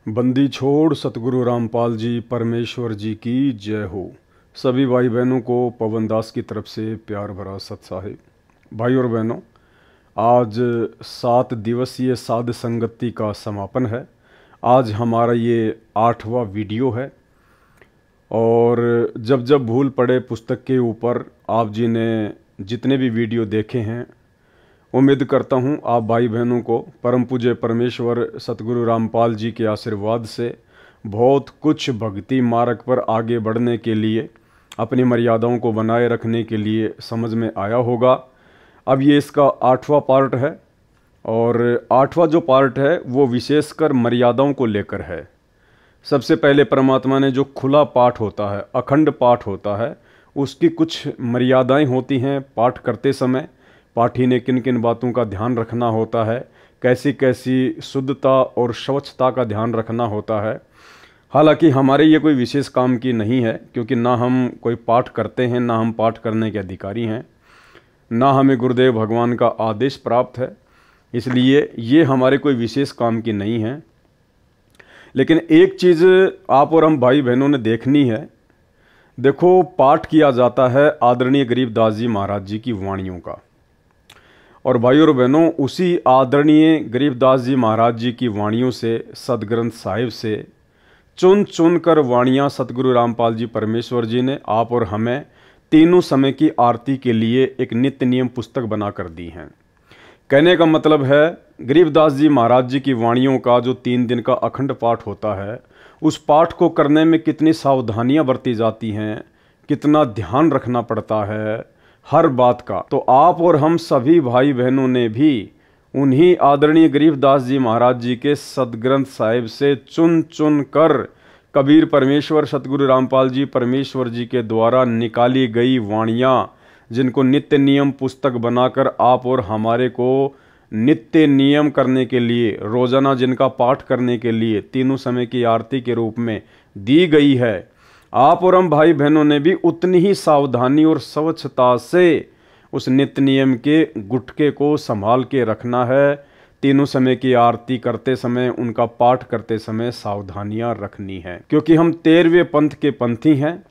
बंदी छोड़ सतगुरु रामपाल जी परमेश्वर जी की जय हो। सभी भाई बहनों को पवन दास की तरफ से प्यार भरा सत साहिब। भाई और बहनों, आज 7 दिवसीय साध संगति का समापन है। आज हमारा ये 8वां वीडियो है और जब जब भूल पड़े पुस्तक के ऊपर आप जी ने जितने भी वीडियो देखे हैं, उम्मीद करता हूँ आप भाई बहनों को परम पूज्य परमेश्वर सतगुरु रामपाल जी के आशीर्वाद से बहुत कुछ भक्ति मार्ग पर आगे बढ़ने के लिए, अपनी मर्यादाओं को बनाए रखने के लिए समझ में आया होगा। अब ये इसका 8वां पार्ट है और 8वां जो पार्ट है वो विशेषकर मर्यादाओं को लेकर है। सबसे पहले परमात्मा ने जो खुला पाठ होता है, अखंड पाठ होता है, उसकी कुछ मर्यादाएं होती हैं। पाठ करते समय पाठी ने किन किन बातों का ध्यान रखना होता है, कैसी कैसी शुद्धता और स्वच्छता का ध्यान रखना होता है। हालांकि हमारे ये कोई विशेष काम की नहीं है, क्योंकि ना हम कोई पाठ करते हैं, ना हम पाठ करने के अधिकारी हैं, ना हमें गुरुदेव भगवान का आदेश प्राप्त है, इसलिए ये हमारे कोई विशेष काम की नहीं है। लेकिन एक चीज़ आप और हम भाई बहनों ने देखनी है। देखो, पाठ किया जाता है आदरणीय गरीबदास जी महाराज जी की वाणियों का, और भाई और बहनों, उसी आदरणीय गरीबदास जी महाराज जी की वाणियों से, सदग्रंथ साहिब से चुन चुन कर वाणियाँ सतगुरु रामपाल जी परमेश्वर जी ने आप और हमें तीनों समय की आरती के लिए एक नित्य नियम पुस्तक बना कर दी हैं। कहने का मतलब है, गरीबदास जी महाराज जी की वाणियों का जो 3 दिन का अखंड पाठ होता है, उस पाठ को करने में कितनी सावधानियां बरती जाती हैं, कितना ध्यान रखना पड़ता है हर बात का। तो आप और हम सभी भाई बहनों ने भी उन्हीं आदरणीय गरीबदास जी महाराज जी के सदग्रंथ साहिब से चुन चुन कर कबीर परमेश्वर सतगुरु रामपाल जी परमेश्वर जी के द्वारा निकाली गई वाणियाँ, जिनको नित्य नियम पुस्तक बनाकर आप और हमारे को नित्य नियम करने के लिए, रोजाना जिनका पाठ करने के लिए तीनों समय की आरती के रूप में दी गई है, आप और हम भाई बहनों ने भी उतनी ही सावधानी और स्वच्छता से उस नित्य नियम के गुटके को संभाल के रखना है। तीनों समय की आरती करते समय, उनका पाठ करते समय सावधानियां रखनी है, क्योंकि हम 13वें पंथ के पंथी हैं।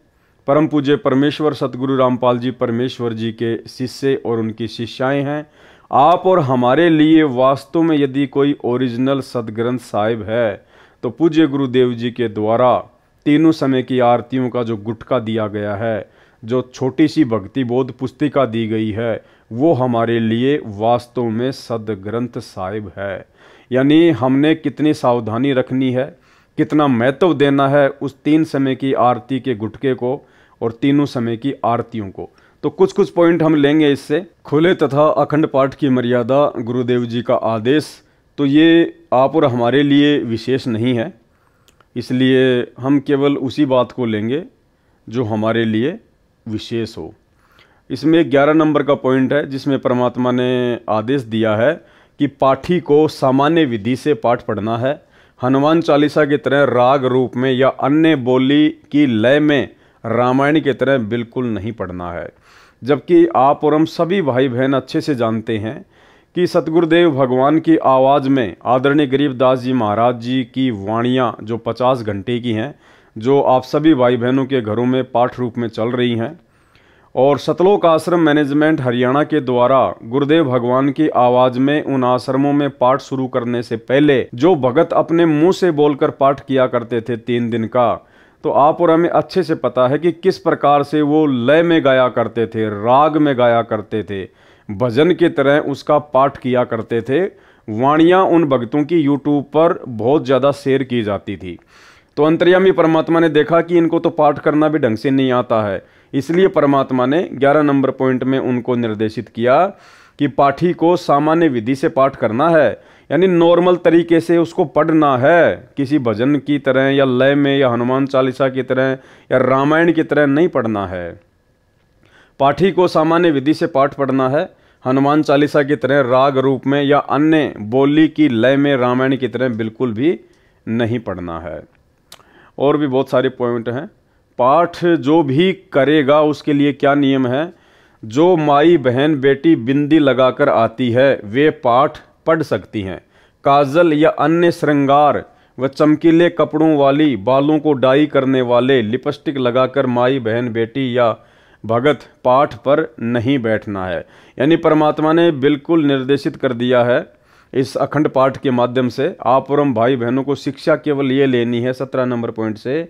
परम पूज्य परमेश्वर सतगुरु रामपाल जी परमेश्वर जी के शिष्य और उनकी शिष्याएं हैं। आप और हमारे लिए वास्तव में यदि कोई ओरिजिनल सदग्रंथ साहिब है, तो पूज्य गुरुदेव जी के द्वारा तीनों समय की आरतियों का जो गुटका दिया गया है, जो छोटी सी भक्ति बोध पुस्तिका दी गई है, वो हमारे लिए वास्तव में सदग्रंथ साहिब है। यानी हमने कितनी सावधानी रखनी है, कितना महत्व देना है उस 3 समय की आरती के गुटके को और तीनों समय की आरतियों को। तो कुछ कुछ पॉइंट हम लेंगे इससे। खुले तथा अखंड पाठ की मर्यादा, गुरुदेव जी का आदेश, तो ये आप और हमारे लिए विशेष नहीं है, इसलिए हम केवल उसी बात को लेंगे जो हमारे लिए विशेष हो। इसमें 11 नंबर का पॉइंट है, जिसमें परमात्मा ने आदेश दिया है कि पाठी को सामान्य विधि से पाठ पढ़ना है। हनुमान चालीसा की तरह राग रूप में या अन्य बोली की लय में रामायण की तरह बिल्कुल नहीं पढ़ना है। जबकि आप और हम सभी भाई बहन अच्छे से जानते हैं कि सतगुरुदेव भगवान की आवाज़ में आदरणीय गरीबदास जी महाराज जी की वाणियाँ जो 50 घंटे की हैं, जो आप सभी भाई बहनों के घरों में पाठ रूप में चल रही हैं, और सतलोक आश्रम मैनेजमेंट हरियाणा के द्वारा गुरुदेव भगवान की आवाज़ में उन आश्रमों में पाठ शुरू करने से पहले जो भगत अपने मुंह से बोलकर पाठ किया करते थे 3 दिन का, तो आप और हमें अच्छे से पता है कि किस प्रकार से वो लय में गाया करते थे, राग में गाया करते थे, भजन की तरह उसका पाठ किया करते थे। वाणियाँ उन भक्तों की यूट्यूब पर बहुत ज़्यादा शेयर की जाती थी। तो अंतर्यामी परमात्मा ने देखा कि इनको तो पाठ करना भी ढंग से नहीं आता है, इसलिए परमात्मा ने 11 नंबर पॉइंट में उनको निर्देशित किया कि पाठी को सामान्य विधि से पाठ करना है, यानी नॉर्मल तरीके से उसको पढ़ना है, किसी भजन की तरह या लय में या हनुमान चालीसा की तरह या रामायण की तरह नहीं पढ़ना है। पाठी को सामान्य विधि से पाठ पढ़ना है, हनुमान चालीसा की तरह राग रूप में या अन्य बोली की लय में रामायण की तरह बिल्कुल भी नहीं पढ़ना है। और भी बहुत सारे पॉइंट हैं। पाठ जो भी करेगा उसके लिए क्या नियम है। जो माई बहन बेटी बिंदी लगाकर आती है वे पाठ पढ़ सकती हैं। काजल या अन्य श्रृंगार व चमकीले कपड़ों वाली, बालों को डाई करने वाले, लिपस्टिक लगाकर माई बहन बेटी या भगत पाठ पर नहीं बैठना है। यानी परमात्मा ने बिल्कुल निर्देशित कर दिया है इस अखंड पाठ के माध्यम से। आप और हम भाई बहनों को शिक्षा केवल ये लेनी है 17 नंबर पॉइंट से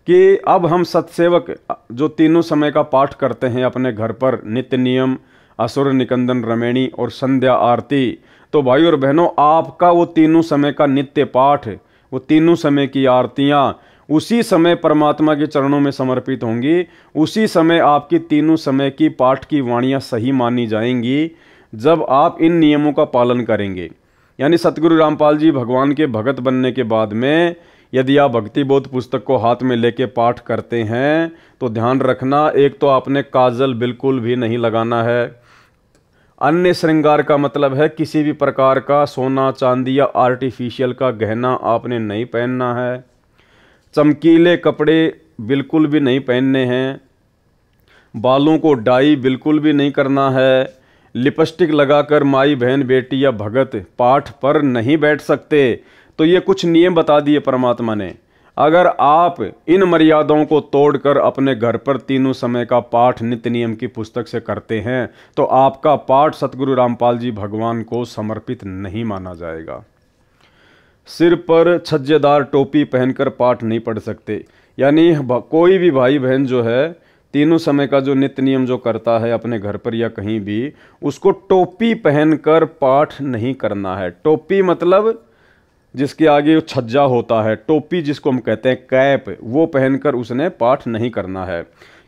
कि अब हम सत्सेवक जो तीनों समय का पाठ करते हैं अपने घर पर, नित्य नियम, असुर निकंदन रमेणी और संध्या आरती, तो भाई और बहनों आपका वो तीनों समय का नित्य पाठ, वो तीनों समय की आरतियाँ उसी समय परमात्मा के चरणों में समर्पित होंगी। उसी समय आपकी तीनों समय की पाठ की वाणियाँ सही मानी जाएंगी जब आप इन नियमों का पालन करेंगे। यानी सतगुरु रामपाल जी भगवान के भगत बनने के बाद में यदि आप भक्ति बोध पुस्तक को हाथ में लेके पाठ करते हैं तो ध्यान रखना, एक तो आपने काजल बिल्कुल भी नहीं लगाना है। अन्य श्रृंगार का मतलब है किसी भी प्रकार का सोना चांदी या आर्टिफिशियल का गहना आपने नहीं पहनना है। चमकीले कपड़े बिल्कुल भी नहीं पहनने हैं। बालों को डाई बिल्कुल भी नहीं करना है। लिपस्टिक लगाकर माई बहन बेटी या भगत पाठ पर नहीं बैठ सकते। तो ये कुछ नियम बता दिए परमात्मा ने। अगर आप इन मर्यादाओं को तोड़कर अपने घर पर तीनों समय का पाठ नित्य नियम की पुस्तक से करते हैं तो आपका पाठ सतगुरु रामपाल जी भगवान को समर्पित नहीं माना जाएगा। सिर पर छज्जेदार टोपी पहनकर पाठ नहीं पढ़ सकते। यानी कोई भी भाई बहन जो है तीनों समय का जो नित्य नियम जो करता है अपने घर पर या कहीं भी, उसको टोपी पहनकर पाठ नहीं करना है। टोपी मतलब जिसके आगे छज्जा होता है, टोपी जिसको हम कहते हैं कैप, वो पहनकर उसने पाठ नहीं करना है।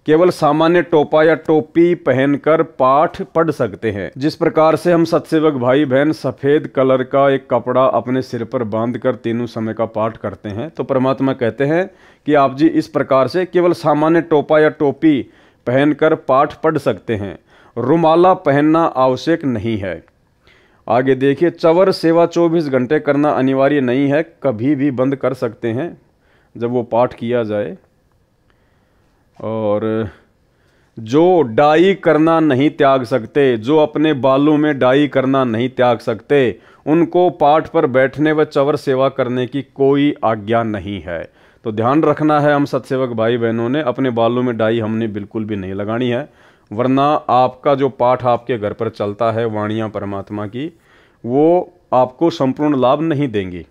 केवल सामान्य टोपा या टोपी पहनकर पाठ पढ़ सकते हैं। जिस प्रकार से हम सत्सेवक भाई बहन सफ़ेद कलर का एक कपड़ा अपने सिर पर बांधकर तीनों समय का पाठ करते हैं, तो परमात्मा कहते हैं कि आप जी इस प्रकार से केवल सामान्य टोपा या टोपी पहनकर पाठ पढ़ सकते हैं। रुमाला पहनना आवश्यक नहीं है। आगे देखिए, चवर सेवा 24 घंटे करना अनिवार्य नहीं है, कभी भी बंद कर सकते हैं जब वो पाठ किया जाए। और जो डाई करना नहीं त्याग सकते, जो अपने बालों में डाई करना नहीं त्याग सकते, उनको पाठ पर बैठने व चवर सेवा करने की कोई आज्ञा नहीं है। तो ध्यान रखना है हम सत्सेवक भाई बहनों ने, अपने बालों में डाई हमने बिल्कुल भी नहीं लगानी है, वरना आपका जो पाठ आपके घर पर चलता है वाणियाँ परमात्मा की, वो आपको संपूर्ण लाभ नहीं देंगी।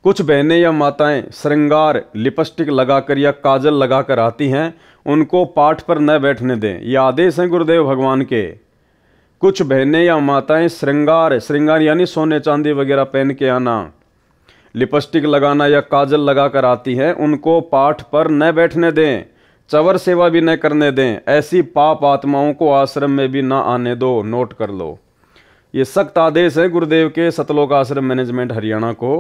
कुछ बहनें या माताएं श्रृंगार लिपस्टिक लगाकर या काजल लगाकर आती हैं, उनको पाठ पर न बैठने दें। ये आदेश हैं गुरुदेव भगवान के। कुछ बहनें या माताएं श्रृंगार यानी सोने चांदी वगैरह पहन के आना, लिपस्टिक लगाना या काजल लगाकर आती हैं, उनको पाठ पर न बैठने दें, चवर सेवा भी न करने दें। ऐसी पाप आत्माओं को आश्रम में भी ना आने दो। नोट कर लो, ये सख्त आदेश है गुरुदेव के सतलोक आश्रम मैनेजमेंट हरियाणा को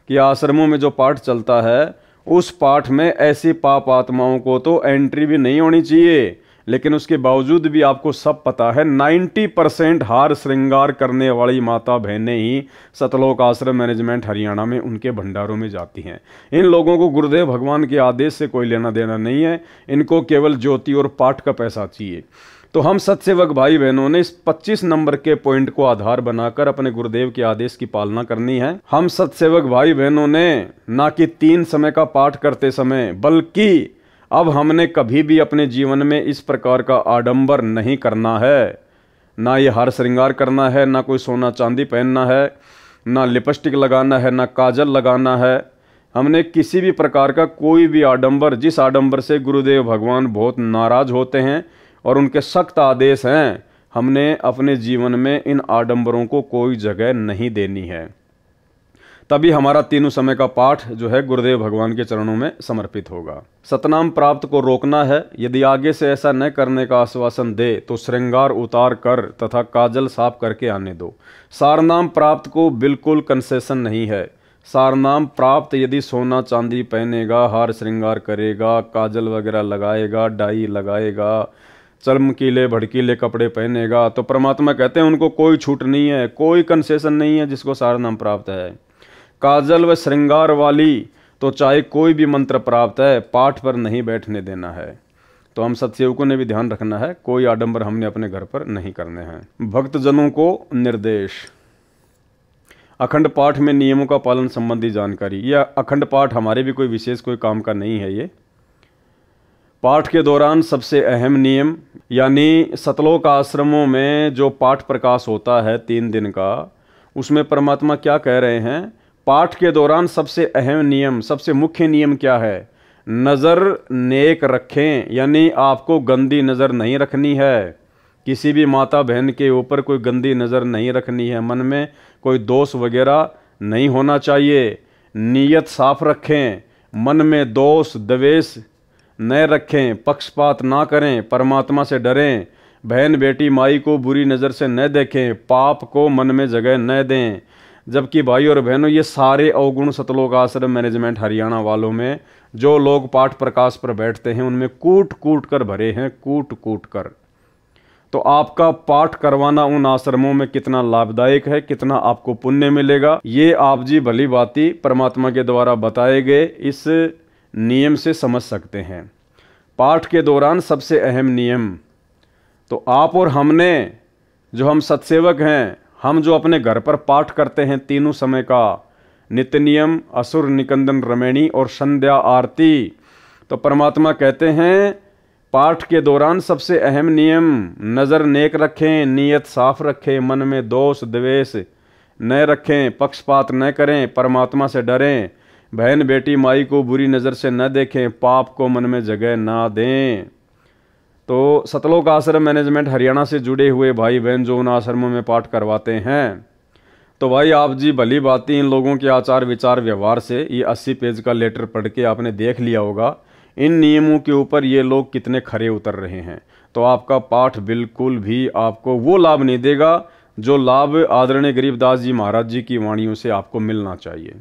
कि आश्रमों में जो पाठ चलता है उस पाठ में ऐसी पाप आत्माओं को तो एंट्री भी नहीं होनी चाहिए। लेकिन उसके बावजूद भी आपको सब पता है 90% हार श्रृंगार करने वाली माता बहनें ही सतलोक आश्रम मैनेजमेंट हरियाणा में उनके भंडारों में जाती हैं। इन लोगों को गुरुदेव भगवान के आदेश से कोई लेना देना नहीं है, इनको केवल ज्योति और पाठ का पैसा चाहिए। तो हम सत्सेवक भाई बहनों ने इस 25 नंबर के पॉइंट को आधार बनाकर अपने गुरुदेव के आदेश की पालना करनी है। हम सत्सेवक भाई बहनों ने ना कि 3 समय का पाठ करते समय, बल्कि अब हमने कभी भी अपने जीवन में इस प्रकार का आडंबर नहीं करना है। ना ये हार श्रृंगार करना है, ना कोई सोना चांदी पहनना है, ना लिपस्टिक लगाना है, ना काजल लगाना है। हमने किसी भी प्रकार का कोई भी आडंबर, जिस आडंबर से गुरुदेव भगवान बहुत नाराज होते हैं और उनके सख्त आदेश हैं, हमने अपने जीवन में इन आडंबरों को कोई जगह नहीं देनी है। तभी हमारा तीनों समय का पाठ जो है गुरुदेव भगवान के चरणों में समर्पित होगा। सतनाम प्राप्त को रोकना है। यदि आगे से ऐसा न करने का आश्वासन दे तो श्रृंगार उतार कर तथा काजल साफ करके आने दो। सारनाम प्राप्त को बिल्कुल कंसेशन नहीं है। सारनाम प्राप्त यदि सोना चांदी पहनेगा, हार श्रृंगार करेगा, काजल वगैरह लगाएगा, डाई लगाएगा, चमकीले भड़कीले कपड़े पहनेगा, तो परमात्मा कहते हैं उनको कोई छूट नहीं है, कोई कंसेशन नहीं है जिसको सारनाम प्राप्त है। काजल व श्रृंगार वाली तो चाहे कोई भी मंत्र प्राप्त है, पाठ पर नहीं बैठने देना है। तो हम सत्सेवकों ने भी ध्यान रखना है, कोई आडंबर हमने अपने घर पर नहीं करने हैं। भक्तजनों को निर्देश। अखंड पाठ में नियमों का पालन संबंधी जानकारी। यह अखंड पाठ हमारे भी कोई विशेष कोई काम का नहीं है। ये पाठ के दौरान सबसे अहम नियम, यानी सतलोक आश्रमों में जो पाठ प्रकाश होता है 3 दिन का, उसमें परमात्मा क्या कह रहे हैं? पाठ के दौरान सबसे अहम नियम, सबसे मुख्य नियम क्या है? नज़र नेक रखें, यानी आपको गंदी नज़र नहीं रखनी है। किसी भी माता बहन के ऊपर कोई गंदी नज़र नहीं रखनी है। मन में कोई दोष वगैरह नहीं होना चाहिए। नीयत साफ रखें, मन में दोष द्वेष न रखें, पक्षपात ना करें, परमात्मा से डरें, बहन बेटी माई को बुरी नज़र से न देखें, पाप को मन में जगह न दें। जबकि भाई और बहनों, ये सारे अवगुण सतलोक आश्रम मैनेजमेंट हरियाणा वालों में जो लोग पाठ प्रकाश पर बैठते हैं, उनमें कूट कूट कर भरे हैं, कूट कूट कर। तो आपका पाठ करवाना उन आश्रमों में कितना लाभदायक है, कितना आपको पुण्य मिलेगा, ये आप जी भली भांति परमात्मा के द्वारा बताए गए इस नियम से समझ सकते हैं। पाठ के दौरान सबसे अहम नियम, तो आप और हमने, जो हम सत्सेवक हैं, हम जो अपने घर पर पाठ करते हैं तीनों समय का, नित्य नियम, असुर निकंदन रमैणी और संध्या आरती, तो परमात्मा कहते हैं पाठ के दौरान सबसे अहम नियम, नज़र नेक रखें, नीयत साफ रखें, मन में दोष द्वेष न रखें, पक्षपात न करें, परमात्मा से डरें, बहन बेटी माई को बुरी नज़र से न देखें, पाप को मन में जगह ना दें। तो सतलोक आश्रम मैनेजमेंट हरियाणा से जुड़े हुए भाई बहन जो उन आश्रमों में पाठ करवाते हैं, तो भाई आप जी भली भांति इन लोगों के आचार विचार व्यवहार से ये 80 पेज का लेटर पढ़ के आपने देख लिया होगा इन नियमों के ऊपर ये लोग कितने खरे उतर रहे हैं। तो आपका पाठ बिल्कुल भी आपको वो लाभ नहीं देगा जो लाभ आदरणीय गरीबदास जी महाराज जी की वाणियों से आपको मिलना चाहिए।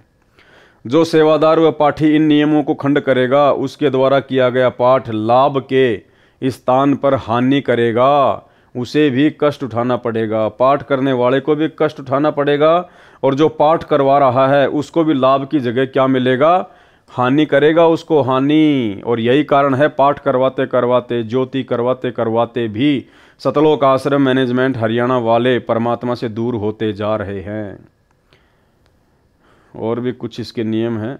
जो सेवादार व पाठी इन नियमों को खंड करेगा, उसके द्वारा किया गया पाठ लाभ के स्थान पर हानि करेगा, उसे भी कष्ट उठाना पड़ेगा। पाठ करने वाले को भी कष्ट उठाना पड़ेगा, और जो पाठ करवा रहा है उसको भी लाभ की जगह क्या मिलेगा? हानि करेगा उसको, हानि। और यही कारण है पाठ करवाते करवाते, ज्योति करवाते करवाते भी सतलोक आश्रम मैनेजमेंट हरियाणा वाले परमात्मा से दूर होते जा रहे हैं। और भी कुछ इसके नियम हैं।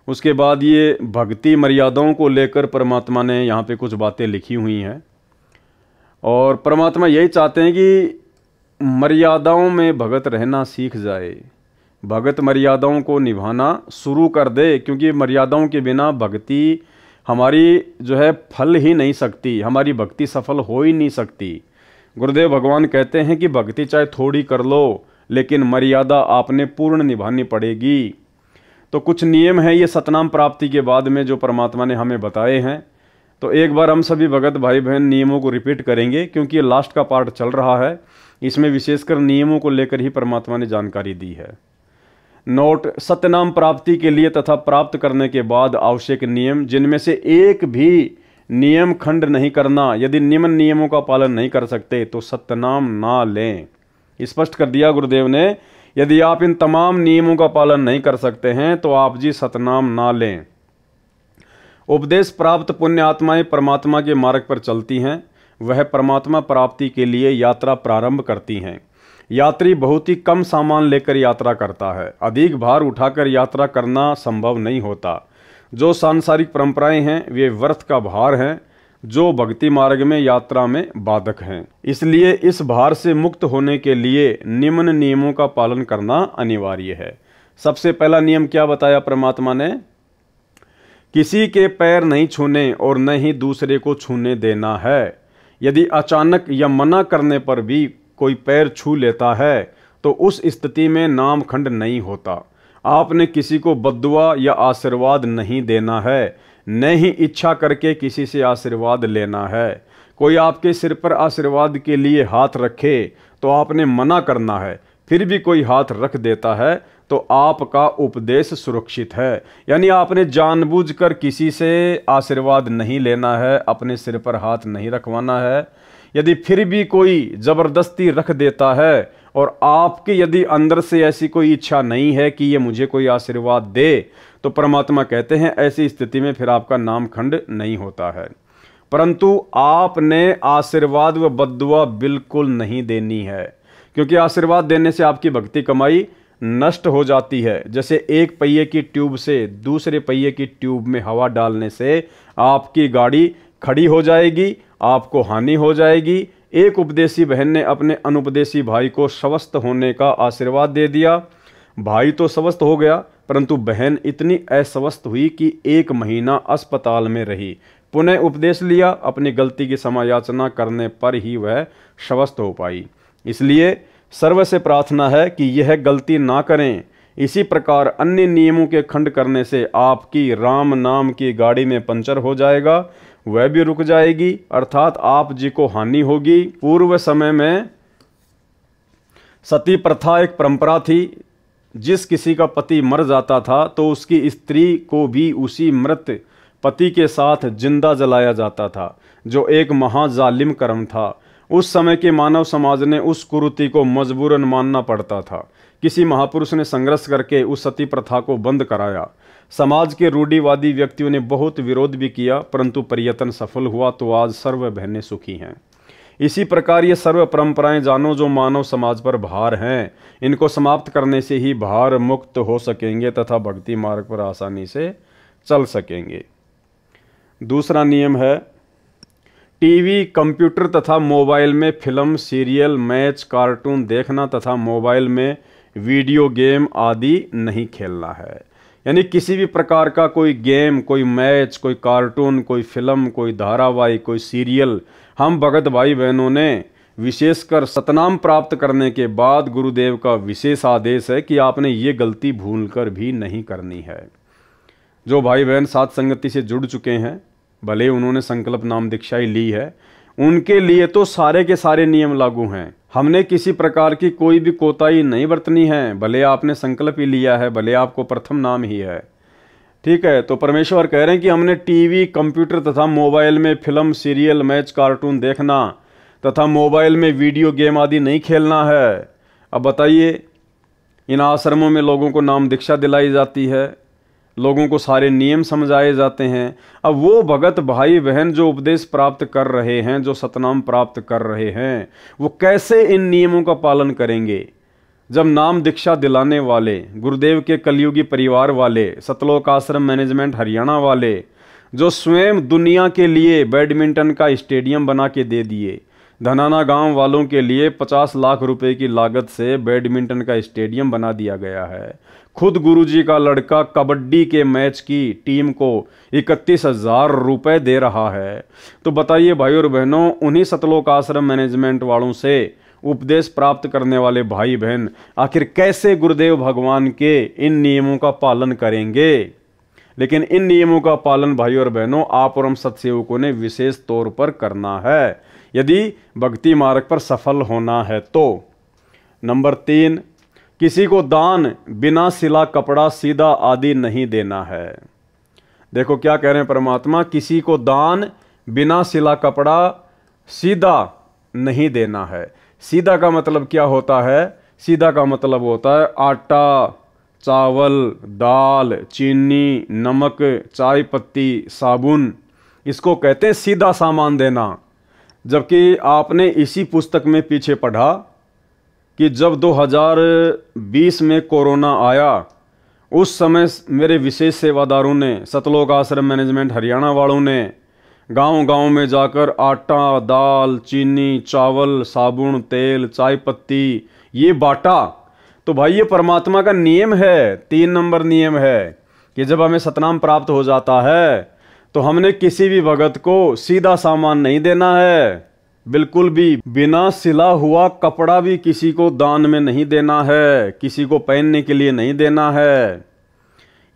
उसके बाद ये भक्ति मर्यादाओं को लेकर परमात्मा ने यहाँ पे कुछ बातें लिखी हुई हैं, और परमात्मा यही चाहते हैं कि मर्यादाओं में भगत रहना सीख जाए, भगत मर्यादाओं को निभाना शुरू कर दे, क्योंकि मर्यादाओं के बिना भक्ति हमारी जो है फल ही नहीं सकती, हमारी भक्ति सफल हो ही नहीं सकती। गुरुदेव भगवान कहते हैं कि भक्ति चाहे थोड़ी कर लो, लेकिन मर्यादा आपने पूर्ण निभानी पड़ेगी। तो कुछ नियम हैं ये सतनाम प्राप्ति के बाद में जो परमात्मा ने हमें बताए हैं। तो एक बार हम सभी भगत भाई बहन नियमों को रिपीट करेंगे, क्योंकि ये लास्ट का पार्ट चल रहा है, इसमें विशेषकर नियमों को लेकर ही परमात्मा ने जानकारी दी है। नोट: सत्यनाम प्राप्ति के लिए तथा प्राप्त करने के बाद आवश्यक नियम, जिनमें से एक भी नियम खंड नहीं करना। यदि निम्न नियमों का पालन नहीं कर सकते तो सत्यनाम ना लें। स्पष्ट कर दिया गुरुदेव ने, यदि आप इन तमाम नियमों का पालन नहीं कर सकते हैं तो आप जी सतनाम ना लें। उपदेश प्राप्त पुण्य आत्माएं परमात्मा के मार्ग पर चलती हैं, वह परमात्मा प्राप्ति के लिए यात्रा प्रारंभ करती हैं। यात्री बहुत ही कम सामान लेकर यात्रा करता है, अधिक भार उठाकर यात्रा करना संभव नहीं होता। जो सांसारिक परंपराएं हैं वे व्यर्थ का भार हैं, जो भक्ति मार्ग में यात्रा में बाधक हैं। इसलिए इस भार से मुक्त होने के लिए निम्न नियमों का पालन करना अनिवार्य है। सबसे पहला नियम क्या बताया परमात्मा ने? किसी के पैर नहीं छूने और न ही दूसरे को छूने देना है। यदि अचानक या मना करने पर भी कोई पैर छू लेता है तो उस स्थिति में नामखंड नहीं होता। आपने किसी को बद्दुआ या आशीर्वाद नहीं देना है, न ही इच्छा करके किसी से आशीर्वाद लेना है। कोई आपके सिर पर आशीर्वाद के लिए हाथ रखे तो आपने मना करना है, फिर भी कोई हाथ रख देता है तो आपका उपदेश सुरक्षित है। यानी आपने जानबूझकर किसी से आशीर्वाद नहीं लेना है, अपने सिर पर हाथ नहीं रखवाना है। यदि फिर भी कोई जबरदस्ती रख देता है और आपके यदि अंदर से ऐसी कोई इच्छा नहीं है कि ये मुझे कोई आशीर्वाद दे, तो परमात्मा कहते हैं ऐसी स्थिति में फिर आपका नामखंड नहीं होता है। परंतु आपने आशीर्वाद व बद्दुआ बिल्कुल नहीं देनी है, क्योंकि आशीर्वाद देने से आपकी भक्ति कमाई नष्ट हो जाती है। जैसे एक पहिए की ट्यूब से दूसरे पहिए की ट्यूब में हवा डालने से आपकी गाड़ी खड़ी हो जाएगी, आपको हानि हो जाएगी। एक उपदेशी बहन ने अपने अनुपदेशी भाई को स्वस्थ होने का आशीर्वाद दे दिया। भाई तो स्वस्थ हो गया, परंतु बहन इतनी अस्वस्थ हुई कि 1 महीना अस्पताल में रही। पुनः उपदेश लिया, अपनी गलती की समायाचना करने पर ही वह स्वस्थ हो पाई। इसलिए सर्व से प्रार्थना है कि यह गलती ना करें। इसी प्रकार अन्य नियमों के खंड करने से आपकी राम नाम की गाड़ी में पंचर हो जाएगा, वह भी रुक जाएगी, अर्थात आप जी को हानि होगी। पूर्व समय में सती प्रथा एक परंपरा थी। जिस किसी का पति मर जाता था तो उसकी स्त्री को भी उसी मृत पति के साथ जिंदा जलाया जाता था, जो एक महाजालिम कर्म था। उस समय के मानव समाज ने उस कुरीति को मजबूरन मानना पड़ता था। किसी महापुरुष ने संघर्ष करके उस सती प्रथा को बंद कराया। समाज के रूढ़िवादी व्यक्तियों ने बहुत विरोध भी किया, परंतु प्रयत्न सफल हुआ, तो आज सर्व बहनें सुखी हैं। इसी प्रकार ये सर्व परंपराएं जानो जो मानव समाज पर भार हैं, इनको समाप्त करने से ही भार मुक्त हो सकेंगे तथा भक्ति मार्ग पर आसानी से चल सकेंगे। दूसरा नियम है, टीवी, कंप्यूटर तथा मोबाइल में फिल्म, सीरियल, मैच, कार्टून देखना तथा मोबाइल में वीडियो गेम आदि नहीं खेलना है। यानी किसी भी प्रकार का कोई गेम, कोई मैच, कोई कार्टून, कोई फिल्म, कोई धारावाहिक, कोई सीरियल, हम भगत भाई बहनों ने विशेषकर सतनाम प्राप्त करने के बाद गुरुदेव का विशेष आदेश है कि आपने ये गलती भूलकर भी नहीं करनी है। जो भाई बहन साथ संगति से जुड़ चुके हैं, भले उन्होंने संकल्प नाम दीक्षा ही ली है, उनके लिए तो सारे के सारे नियम लागू हैं। हमने किसी प्रकार की कोई भी कोताही नहीं बरतनी है, भले आपने संकल्प ही लिया है, भले आपको प्रथम नाम ही है, ठीक है। तो परमेश्वर कह रहे हैं कि हमने टीवी, कंप्यूटर तथा मोबाइल में फिल्म, सीरियल, मैच, कार्टून देखना तथा मोबाइल में वीडियो गेम आदि नहीं खेलना है। अब बताइए, इन आश्रमों में लोगों को नाम दीक्षा दिलाई जाती है, लोगों को सारे नियम समझाए जाते हैं। अब वो भगत भाई बहन जो उपदेश प्राप्त कर रहे हैं, जो सतनाम प्राप्त कर रहे हैं, वो कैसे इन नियमों का पालन करेंगे? जब नाम दीक्षा दिलाने वाले गुरुदेव के कलयुगी परिवार वाले, सतलोक आश्रम मैनेजमेंट हरियाणा वाले, जो स्वयं दुनिया के लिए बैडमिंटन का स्टेडियम बना के दे दिए, धनाना गांव वालों के लिए 50 लाख रुपए की लागत से बैडमिंटन का स्टेडियम बना दिया गया है। खुद गुरुजी का लड़का कबड्डी के मैच की टीम को 31,000 रुपए दे रहा है। तो बताइए भाई और बहनों, उन्हीं सतलोक आश्रम मैनेजमेंट वालों से उपदेश प्राप्त करने वाले भाई बहन आखिर कैसे गुरुदेव भगवान के इन नियमों का पालन करेंगे? लेकिन इन नियमों का पालन भाई और बहनों आप और हम सत्सेवकों ने विशेष तौर पर करना है, यदि भक्ति मार्ग पर सफल होना है तो। नंबर 3, किसी को दान बिना सिला कपड़ा, सीधा आदि नहीं देना है। देखो क्या कह रहे हैं परमात्मा, किसी को दान बिना सिला कपड़ा, सीधा नहीं देना है। सीधा का मतलब क्या होता है? सीधा का मतलब होता है आटा, चावल, दाल, चीनी, नमक, चाय पत्ती, साबुन, इसको कहते हैं सीधा सामान देना। जबकि आपने इसी पुस्तक में पीछे पढ़ा कि जब 2020 में कोरोना आया, उस समय मेरे विशेष सेवादारों ने, सतलोक आश्रम मैनेजमेंट हरियाणा वालों ने गांव-गांव में जाकर आटा, दाल, चीनी, चावल, साबुन, तेल, चाय पत्ती ये बांटा। तो भाई ये परमात्मा का नियम है, 3 नंबर नियम है कि जब हमें सतनाम प्राप्त हो जाता है तो हमने किसी भी भगत को सीधा सामान नहीं देना है, बिल्कुल भी बिना सिला हुआ कपड़ा भी किसी को दान में नहीं देना है, किसी को पहनने के लिए नहीं देना है।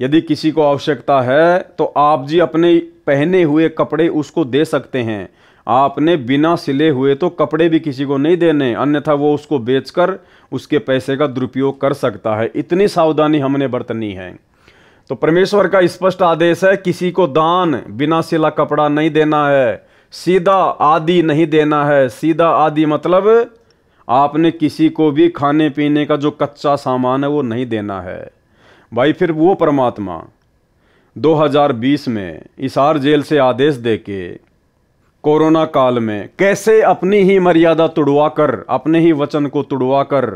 यदि किसी को आवश्यकता है तो आप जी अपने पहने हुए कपड़े उसको दे सकते हैं, आपने बिना सिले हुए तो कपड़े भी किसी को नहीं देने, अन्यथा वो उसको बेचकर उसके पैसे का दुरुपयोग कर सकता है। इतनी सावधानी हमने बरतनी है। तो परमेश्वर का स्पष्ट आदेश है, किसी को दान बिना सिला कपड़ा नहीं देना है, सीधा आदि नहीं देना है। सीधा आदि मतलब आपने किसी को भी खाने पीने का जो कच्चा सामान है वो नहीं देना है। भाई फिर वो परमात्मा 2020 में हिसार जेल से आदेश देके कोरोना काल में कैसे अपनी ही मर्यादा तुड़वा कर, अपने ही वचन को तुड़वा कर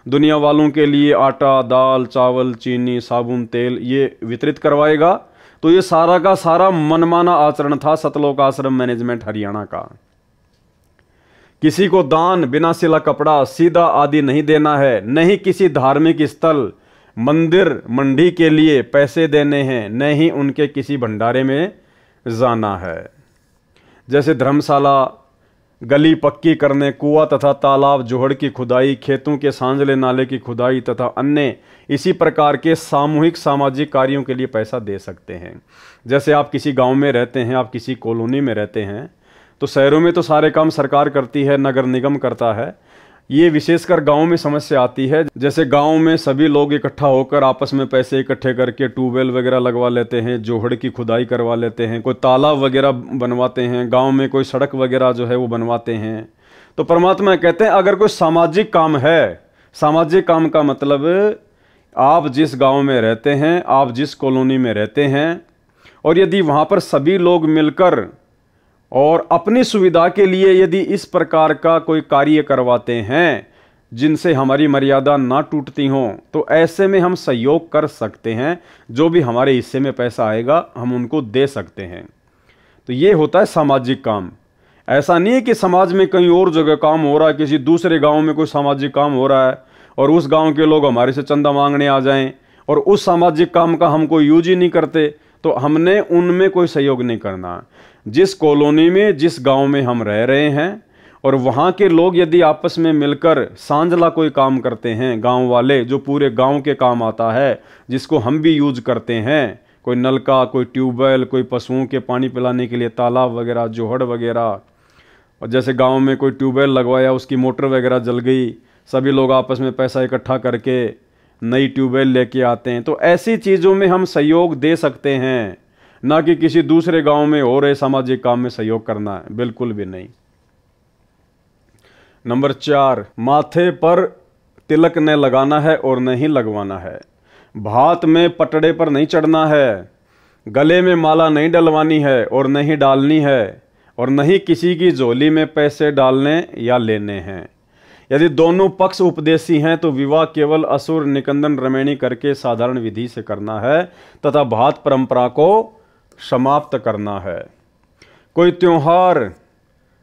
दुनिया वालों के लिए आटा, दाल, चावल, चीनी, साबुन, तेल ये वितरित करवाएगा। तो ये सारा का सारा मनमाना आचरण था सतलोक आश्रम मैनेजमेंट हरियाणा का। किसी को दान, बिना सिला कपड़ा, सीधा आदि नहीं देना है, नहीं किसी धार्मिक स्थल, मंदिर, मंडी के लिए पैसे देने हैं, न ही उनके किसी भंडारे में जाना है। जैसे धर्मशाला, गली पक्की करने, कुआं तथा तालाब, जोहड़ की खुदाई, खेतों के सांझले नाले की खुदाई तथा अन्य इसी प्रकार के सामूहिक सामाजिक कार्यों के लिए पैसा दे सकते हैं। जैसे आप किसी गांव में रहते हैं, आप किसी कॉलोनी में रहते हैं, तो शहरों में तो सारे काम सरकार करती है, नगर निगम करता है। ये विशेषकर गांव में समस्या आती है। जैसे गांव में सभी लोग इकट्ठा होकर आपस में पैसे इकट्ठे करके ट्यूबवेल वगैरह लगवा लेते हैं, जोहड़ की खुदाई करवा लेते हैं, कोई तालाब वगैरह बनवाते हैं, गांव में कोई सड़क वगैरह जो है वो बनवाते हैं। तो परमात्मा कहते हैं अगर कोई सामाजिक काम है, सामाजिक काम का मतलब आप जिस गांव में रहते हैं, आप जिस कॉलोनी में रहते हैं, और यदि वहाँ पर सभी लोग मिलकर और अपनी सुविधा के लिए यदि इस प्रकार का कोई कार्य करवाते हैं जिनसे हमारी मर्यादा ना टूटती हों, तो ऐसे में हम सहयोग कर सकते हैं। जो भी हमारे हिस्से में पैसा आएगा हम उनको दे सकते हैं। तो ये होता है सामाजिक काम। ऐसा नहीं है कि समाज में कहीं और जगह काम हो रहा है, किसी दूसरे गांव में कोई सामाजिक काम हो रहा है और उस गांव के लोग हमारे से चंदा मांगने आ जाएं और उस सामाजिक काम का हम कोई यूज ही नहीं करते, तो हमने उनमें कोई सहयोग नहीं करना। जिस कॉलोनी में, जिस गांव में हम रह रहे हैं और वहाँ के लोग यदि आपस में मिलकर सांझला कोई काम करते हैं, गांव वाले, जो पूरे गांव के काम आता है, जिसको हम भी यूज करते हैं, कोई नलका, कोई ट्यूबवेल, कोई पशुओं के पानी पिलाने के लिए तालाब वगैरह, जोहड़ वगैरह, और जैसे गांव में कोई ट्यूबवेल लगवाया, उसकी मोटर वगैरह जल गई, सभी लोग आपस में पैसा इकट्ठा करके नई ट्यूबवेल लेके आते हैं। तो ऐसी चीज़ों में हम सहयोग दे सकते हैं, ना कि किसी दूसरे गांव में हो रहे सामाजिक काम में सहयोग करना है, बिल्कुल भी नहीं। नंबर 4, माथे पर तिलक न लगाना है और न ही लगवाना है। भात में पटड़े पर नहीं चढ़ना है, गले में माला नहीं डलवानी है और न ही डालनी है, और न ही किसी की झोली में पैसे डालने या लेने हैं। यदि दोनों पक्ष उपदेशी हैं तो विवाह केवल असुर निकंदन रमैनी करके साधारण विधि से करना है तथा भात परंपरा को समाप्त करना है। कोई त्योहार,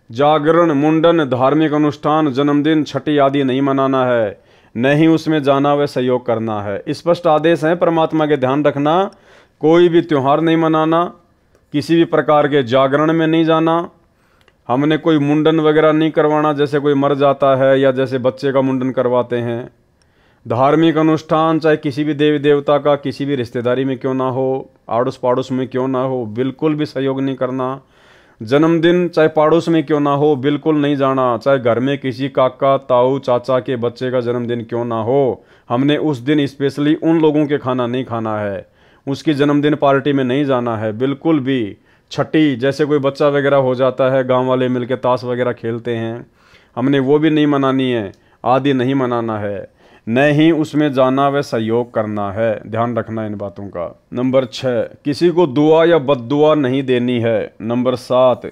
जागरण, मुंडन, धार्मिक अनुष्ठान, जन्मदिन, छठी आदि नहीं मनाना है, न ही उसमें जाना व सहयोग करना है। स्पष्ट आदेश है परमात्मा के, ध्यान रखना। कोई भी त्योहार नहीं मनाना, किसी भी प्रकार के जागरण में नहीं जाना, हमने कोई मुंडन वगैरह नहीं करवाना, जैसे कोई मर जाता है या जैसे बच्चे का मुंडन करवाते हैं। धार्मिक अनुष्ठान चाहे किसी भी देवी देवता का किसी भी रिश्तेदारी में क्यों ना हो, आड़ोस पड़ोस में क्यों ना हो, बिल्कुल भी सहयोग नहीं करना। जन्मदिन चाहे पड़ोस में क्यों ना हो, बिल्कुल नहीं जाना। चाहे घर में किसी काका, ताऊ, चाचा के बच्चे का जन्मदिन क्यों ना हो, हमने उस दिन स्पेशली उन लोगों के खाना नहीं खाना है, उसकी जन्मदिन पार्टी में नहीं जाना है, बिल्कुल भी। छठी, जैसे कोई बच्चा वगैरह हो जाता है, गांव वाले मिलके ताश वगैरह खेलते हैं, हमने वो भी नहीं मनानी है, आदि नहीं मनाना है, न ही उसमें जाना व सहयोग करना है। ध्यान रखना इन बातों का। नंबर 6, किसी को दुआ या बद्दुआ नहीं देनी है। नंबर 7,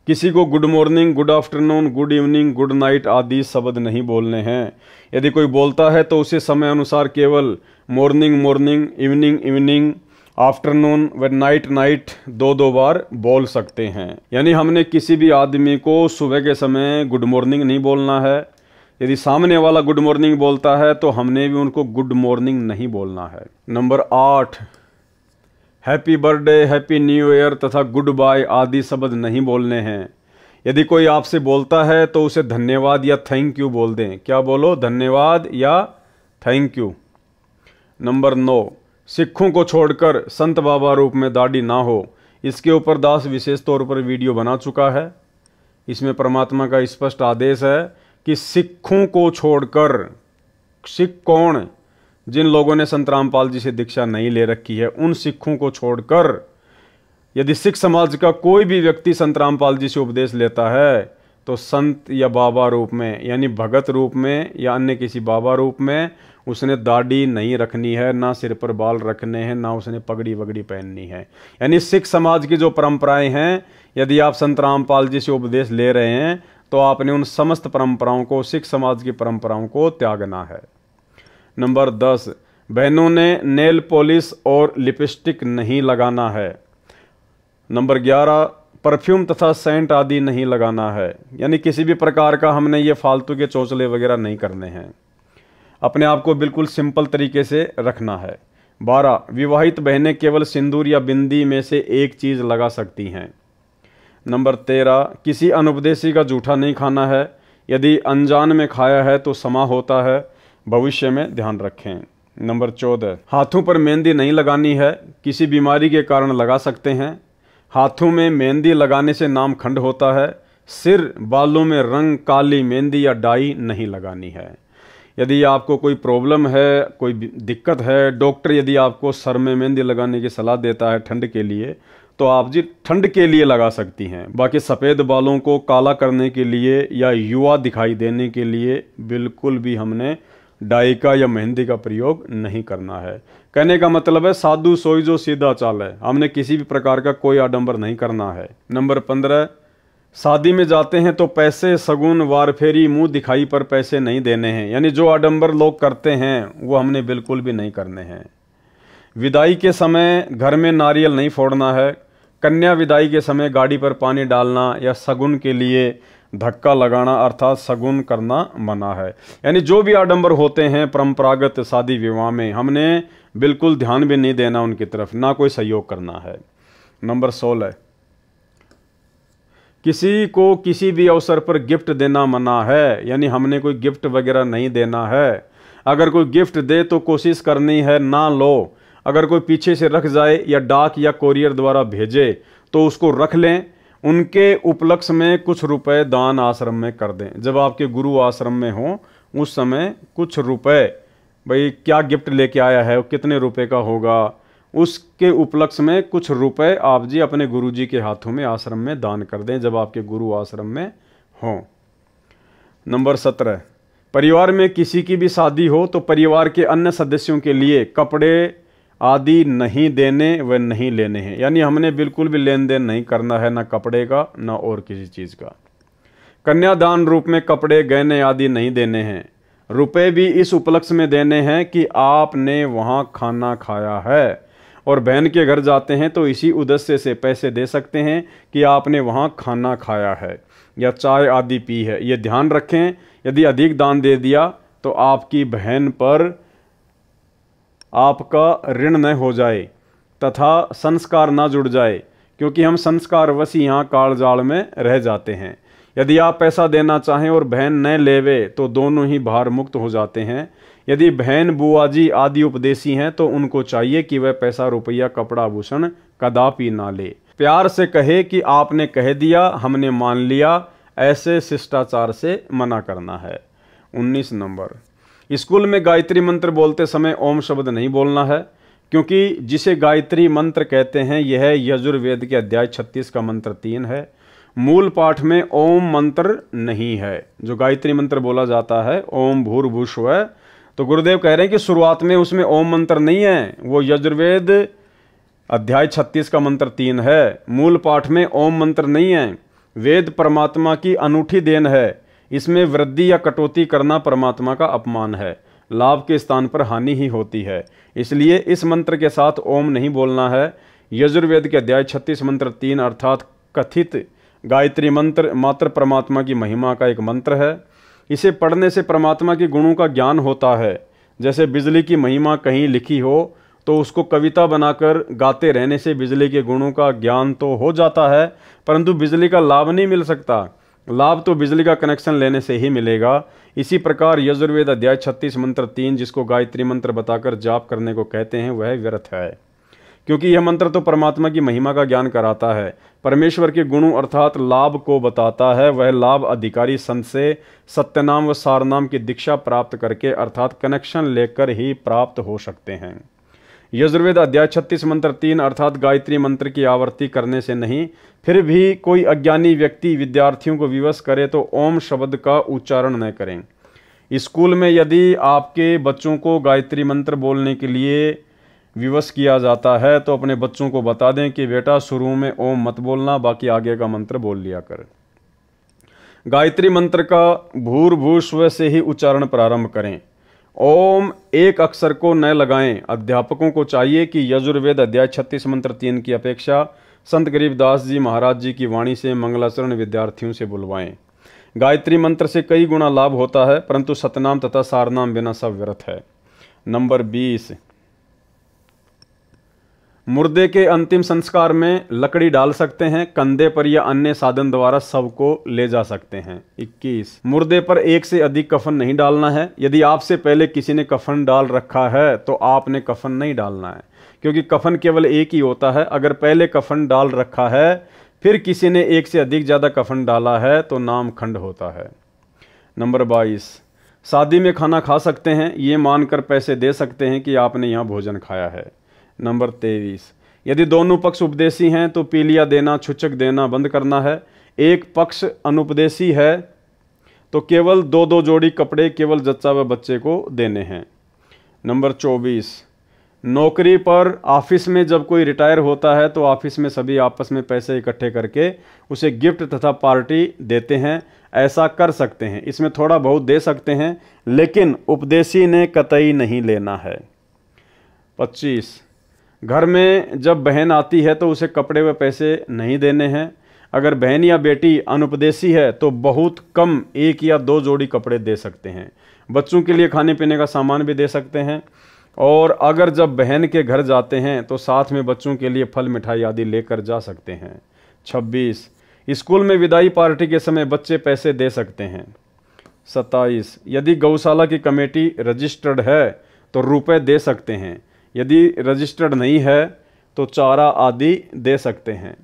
किसी को good morning, good afternoon, good evening, good night आदि शब्द नहीं बोलने हैं। यदि कोई बोलता है तो उसे समय अनुसार केवल morning morning, evening evening, afternoon व नाइट नाइट 2-2 बार बोल सकते हैं। यानी हमने किसी भी आदमी को सुबह के समय गुड मॉर्निंग नहीं बोलना है। यदि सामने वाला गुड मॉर्निंग बोलता है तो हमने भी उनको गुड मॉर्निंग नहीं बोलना है। Number 8, happy birthday, happy new year तथा गुड बाय आदि शब्द नहीं बोलने हैं। यदि कोई आपसे बोलता है तो उसे धन्यवाद या थैंक यू बोल दें। क्या बोलो? धन्यवाद या थैंक यू। नंबर 9, सिखों को छोड़कर संत बाबा रूप में दाढ़ी ना हो। इसके ऊपर दास विशेष तौर पर वीडियो बना चुका है। इसमें परमात्मा का स्पष्ट आदेश है कि सिखों को छोड़कर, सिख कौन? जिन लोगों ने संत रामपाल जी से दीक्षा नहीं ले रखी है, उन सिखों को छोड़कर यदि सिख समाज का कोई भी व्यक्ति संत रामपाल जी से उपदेश लेता है तो संत या बाबा रूप में, यानी भगत रूप में या अन्य किसी बाबा रूप में उसने दाढ़ी नहीं रखनी है, ना सिर पर बाल रखने हैं, ना उसने पगड़ी वगड़ी पहननी है। यानी सिख समाज की जो परंपराएं हैं, यदि आप संत रामपाल जी से उपदेश ले रहे हैं तो आपने उन समस्त परंपराओं को, सिख समाज की परंपराओं को त्यागना है। नंबर 10, बहनों ने नेल पॉलिश और लिपस्टिक नहीं लगाना है। नंबर 11, परफ्यूम तथा सेंट आदि नहीं लगाना है, यानी किसी भी प्रकार का हमने ये फालतू के चौचले वगैरह नहीं करने हैं। अपने आप को बिल्कुल सिंपल तरीके से रखना है। 12, विवाहित बहनें केवल सिंदूर या बिंदी में से एक चीज़ लगा सकती हैं। नंबर 13, किसी अनुपदेशी का जूठा नहीं खाना है, यदि अनजान में खाया है तो समा होता है, भविष्य में ध्यान रखें। नंबर 14, हाथों पर मेहंदी नहीं लगानी है, किसी बीमारी के कारण लगा सकते हैं। हाथों में मेहंदी लगाने से नाम खंड होता है। सिर बालों में रंग, काली मेहंदी या डाई नहीं लगानी है। यदि आपको कोई प्रॉब्लम है, कोई दिक्कत है, डॉक्टर यदि आपको सर में मेहंदी लगाने की सलाह देता है ठंड के लिए, तो आप जी ठंड के लिए लगा सकती हैं। बाकी सफ़ेद बालों को काला करने के लिए या युवा दिखाई देने के लिए बिल्कुल भी हमने डाई का या मेहंदी का प्रयोग नहीं करना है। कहने का मतलब है साधु सोई जो सीधा चाल है, हमने किसी भी प्रकार का कोई आडंबर नहीं करना है। नंबर 15, शादी में जाते हैं तो पैसे, सगुन, वार फेरी, मुंह दिखाई पर पैसे नहीं देने हैं, यानी जो आडंबर लोग करते हैं वो हमने बिल्कुल भी नहीं करने हैं। विदाई के समय घर में नारियल नहीं फोड़ना है। कन्या विदाई के समय गाड़ी पर पानी डालना या सगुन के लिए धक्का लगाना अर्थात सगुन करना मना है। यानी जो भी आडंबर होते हैं परंपरागत शादी विवाह में, हमने बिल्कुल ध्यान भी नहीं देना उनकी तरफ, ना कोई सहयोग करना है। नंबर 16, किसी को किसी भी अवसर पर गिफ्ट देना मना है, यानी हमने कोई गिफ्ट वगैरह नहीं देना है। अगर कोई गिफ्ट दे तो कोशिश करनी है ना लो। अगर कोई पीछे से रख जाए या डाक या कोरियर द्वारा भेजे तो उसको रख लें। उनके उपलक्ष्य में कुछ रुपए दान आश्रम में कर दें। जब आपके गुरु आश्रम में हों उस समय कुछ रुपए, भाई क्या गिफ्ट लेके आया है, कितने रुपए का होगा, उसके उपलक्ष्य में कुछ रुपए आप जी अपने गुरु जी के हाथों में आश्रम में दान कर दें जब आपके गुरु आश्रम में हों। नंबर 17, परिवार में किसी की भी शादी हो तो परिवार के अन्य सदस्यों के लिए कपड़े आदि नहीं देने व नहीं लेने हैं, यानी हमने बिल्कुल भी लेन देन नहीं करना है, ना कपड़े का ना और किसी चीज़ का। कन्यादान रूप में कपड़े, गहने आदि नहीं देने हैं। रुपए भी इस उपलक्ष्य में देने हैं कि आपने वहाँ खाना खाया है, और बहन के घर जाते हैं तो इसी उद्देश्य से पैसे दे सकते हैं कि आपने वहाँ खाना खाया है या चाय आदि पी है। ये ध्यान रखें, यदि अधिक दान दे दिया तो आपकी बहन पर आपका ऋण न हो जाए तथा संस्कार ना जुड़ जाए, क्योंकि हम संस्कारवश यहाँ कालजाल में रह जाते हैं। यदि आप पैसा देना चाहें और बहन न लेवे तो दोनों ही भार मुक्त हो जाते हैं। यदि बहन, बुआ जी आदि उपदेशी हैं तो उनको चाहिए कि वह पैसा, रुपया, कपड़ा, आभूषण कदापि ना ले। प्यार से कहे कि आपने कह दिया, हमने मान लिया, ऐसे शिष्टाचार से मना करना है। 19 नंबर, स्कूल में गायत्री मंत्र बोलते समय ओम शब्द नहीं बोलना है, क्योंकि जिसे गायत्री मंत्र कहते हैं यह यजुर्वेद के अध्याय 36 का मंत्र 3 है। मूल पाठ में ओम मंत्र नहीं है। जो गायत्री मंत्र बोला जाता है ओम भूर्भुवस्सुवः, तो गुरुदेव कह रहे हैं कि शुरुआत में उसमें ओम मंत्र नहीं है, वो यजुर्वेद अध्याय 36 का मंत्र 3 है। मूल पाठ में ओम मंत्र नहीं है। वेद परमात्मा की अनूठी देन है, इसमें वृद्धि या कटौती करना परमात्मा का अपमान है, लाभ के स्थान पर हानि ही होती है। इसलिए इस मंत्र के साथ ओम नहीं बोलना है। यजुर्वेद के अध्याय 36 मंत्र 3 अर्थात कथित गायत्री मंत्र मात्र परमात्मा की महिमा का एक मंत्र है। इसे पढ़ने से परमात्मा के गुणों का ज्ञान होता है। जैसे बिजली की महिमा कहीं लिखी हो तो उसको कविता बनाकर गाते रहने से बिजली के गुणों का ज्ञान तो हो जाता है, परंतु बिजली का लाभ नहीं मिल सकता। लाभ तो बिजली का कनेक्शन लेने से ही मिलेगा। इसी प्रकार यजुर्वेद अध्याय 36 मंत्र 3 जिसको गायत्री मंत्र बताकर जाप करने को कहते हैं वह व्यर्थ है, क्योंकि यह मंत्र तो परमात्मा की महिमा का ज्ञान कराता है, परमेश्वर के गुणों अर्थात लाभ को बताता है। वह लाभ अधिकारी संत से सत्यनाम व सारनाम की दीक्षा प्राप्त करके अर्थात कनेक्शन लेकर ही प्राप्त हो सकते हैं। यजुर्वेद अध्याय 36 मंत्र 3 अर्थात गायत्री मंत्र की आवृत्ति करने से नहीं, फिर भी कोई अज्ञानी व्यक्ति विद्यार्थियों को विवश करे तो ओम शब्द का उच्चारण न करें। स्कूल में यदि आपके बच्चों को गायत्री मंत्र बोलने के लिए विवश किया जाता है तो अपने बच्चों को बता दें कि बेटा शुरू में ओम मत बोलना, बाकी आगे का मंत्र बोल लिया कर। गायत्री मंत्र का भूर्भुवस्व से ही उच्चारण प्रारंभ करें। ओम एक अक्षर को न लगाएं। अध्यापकों को चाहिए कि यजुर्वेद अध्याय 36 मंत्र 3 की अपेक्षा संत गरीबदास जी महाराज जी की वाणी से मंगलाचरण विद्यार्थियों से बुलवाएं। गायत्री मंत्र से कई गुना लाभ होता है, परंतु सतनाम तथा सारनाम बिना सब व्यर्थ है। नंबर 20, मुर्दे के अंतिम संस्कार में लकड़ी डाल सकते हैं, कंधे पर या अन्य साधन द्वारा शव को ले जा सकते हैं। 21, मुर्दे पर एक से अधिक कफन नहीं डालना है। यदि आपसे पहले किसी ने कफन डाल रखा है तो आपने कफन नहीं डालना है, क्योंकि कफन केवल एक ही होता है। अगर पहले कफन डाल रखा है फिर किसी ने एक से अधिक ज़्यादा कफन डाला है तो नाम खंड होता है। नंबर 22, शादी में खाना खा सकते हैं, ये मानकर पैसे दे सकते हैं कि आपने यहाँ भोजन खाया है। नंबर 23, यदि दोनों पक्ष उपदेशी हैं तो पीलिया देना, छुचक देना बंद करना है। एक पक्ष अनुपदेशी है तो केवल 2-2 जोड़ी कपड़े केवल जच्चा व बच्चे को देने हैं। नंबर 24, नौकरी पर ऑफिस में जब कोई रिटायर होता है तो ऑफिस में सभी आपस में पैसे इकट्ठे करके उसे गिफ्ट तथा पार्टी देते हैं। ऐसा कर सकते हैं, इसमें थोड़ा बहुत दे सकते हैं, लेकिन उपदेशी ने कतई नहीं लेना है। 25, घर में जब बहन आती है तो उसे कपड़े व पैसे नहीं देने हैं। अगर बहन या बेटी अनुपदेशी है तो बहुत कम 1 या 2 जोड़ी कपड़े दे सकते हैं। बच्चों के लिए खाने पीने का सामान भी दे सकते हैं। और अगर जब बहन के घर जाते हैं तो साथ में बच्चों के लिए फल मिठाई आदि लेकर जा सकते हैं। 26, स्कूल में विदाई पार्टी के समय बच्चे पैसे दे सकते हैं। 27, यदि गौशाला की कमेटी रजिस्टर्ड है तो रुपए दे सकते हैं। यदि रजिस्टर्ड नहीं है तो चारा आदि दे सकते हैं।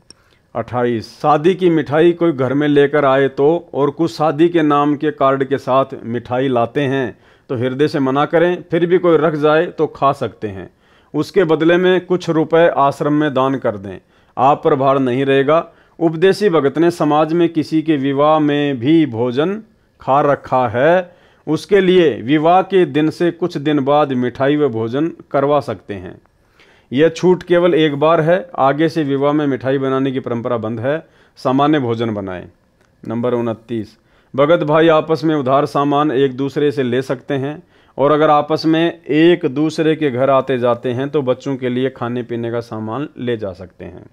28, शादी की मिठाई कोई घर में लेकर आए तो और कुछ शादी के नाम के कार्ड के साथ मिठाई लाते हैं तो हृदय से मना करें। फिर भी कोई रख जाए तो खा सकते हैं। उसके बदले में कुछ रुपए आश्रम में दान कर दें, आप पर भार नहीं रहेगा। उपदेशी भगत ने समाज में किसी के विवाह में भी भोजन खा रखा है, उसके लिए विवाह के दिन से कुछ दिन बाद मिठाई व भोजन करवा सकते हैं। यह छूट केवल एक बार है, आगे से विवाह में मिठाई बनाने की परंपरा बंद है। सामान्य भोजन बनाएं। नंबर 29, भगत भाई आपस में उधार सामान एक दूसरे से ले सकते हैं, और अगर आपस में एक दूसरे के घर आते जाते हैं तो बच्चों के लिए खाने पीने का सामान ले जा सकते हैं।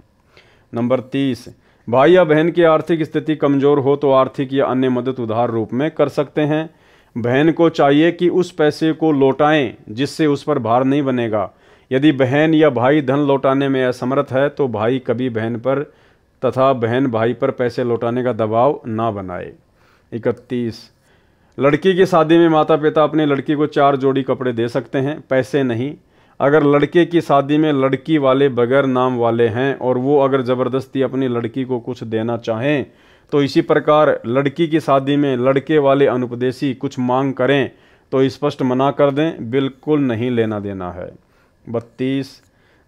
नंबर 30, भाई या बहन की आर्थिक स्थिति कमज़ोर हो तो आर्थिक या अन्य मदद उधार रूप में कर सकते हैं। बहन को चाहिए कि उस पैसे को लौटाएं जिससे उस पर भार नहीं बनेगा। यदि बहन या भाई धन लौटाने में असमर्थ है तो भाई कभी बहन पर तथा बहन भाई पर पैसे लौटाने का दबाव ना बनाए। 31, लड़की की शादी में माता पिता अपनी लड़की को 4 जोड़ी कपड़े दे सकते हैं, पैसे नहीं। अगर लड़के की शादी में लड़की वाले बगैर नाम वाले हैं और वो अगर ज़बरदस्ती अपनी लड़की को कुछ देना चाहें तो इसी प्रकार लड़की की शादी में लड़के वाले अनुपदेशी कुछ मांग करें तो स्पष्ट मना कर दें, बिल्कुल नहीं लेना देना है। 32,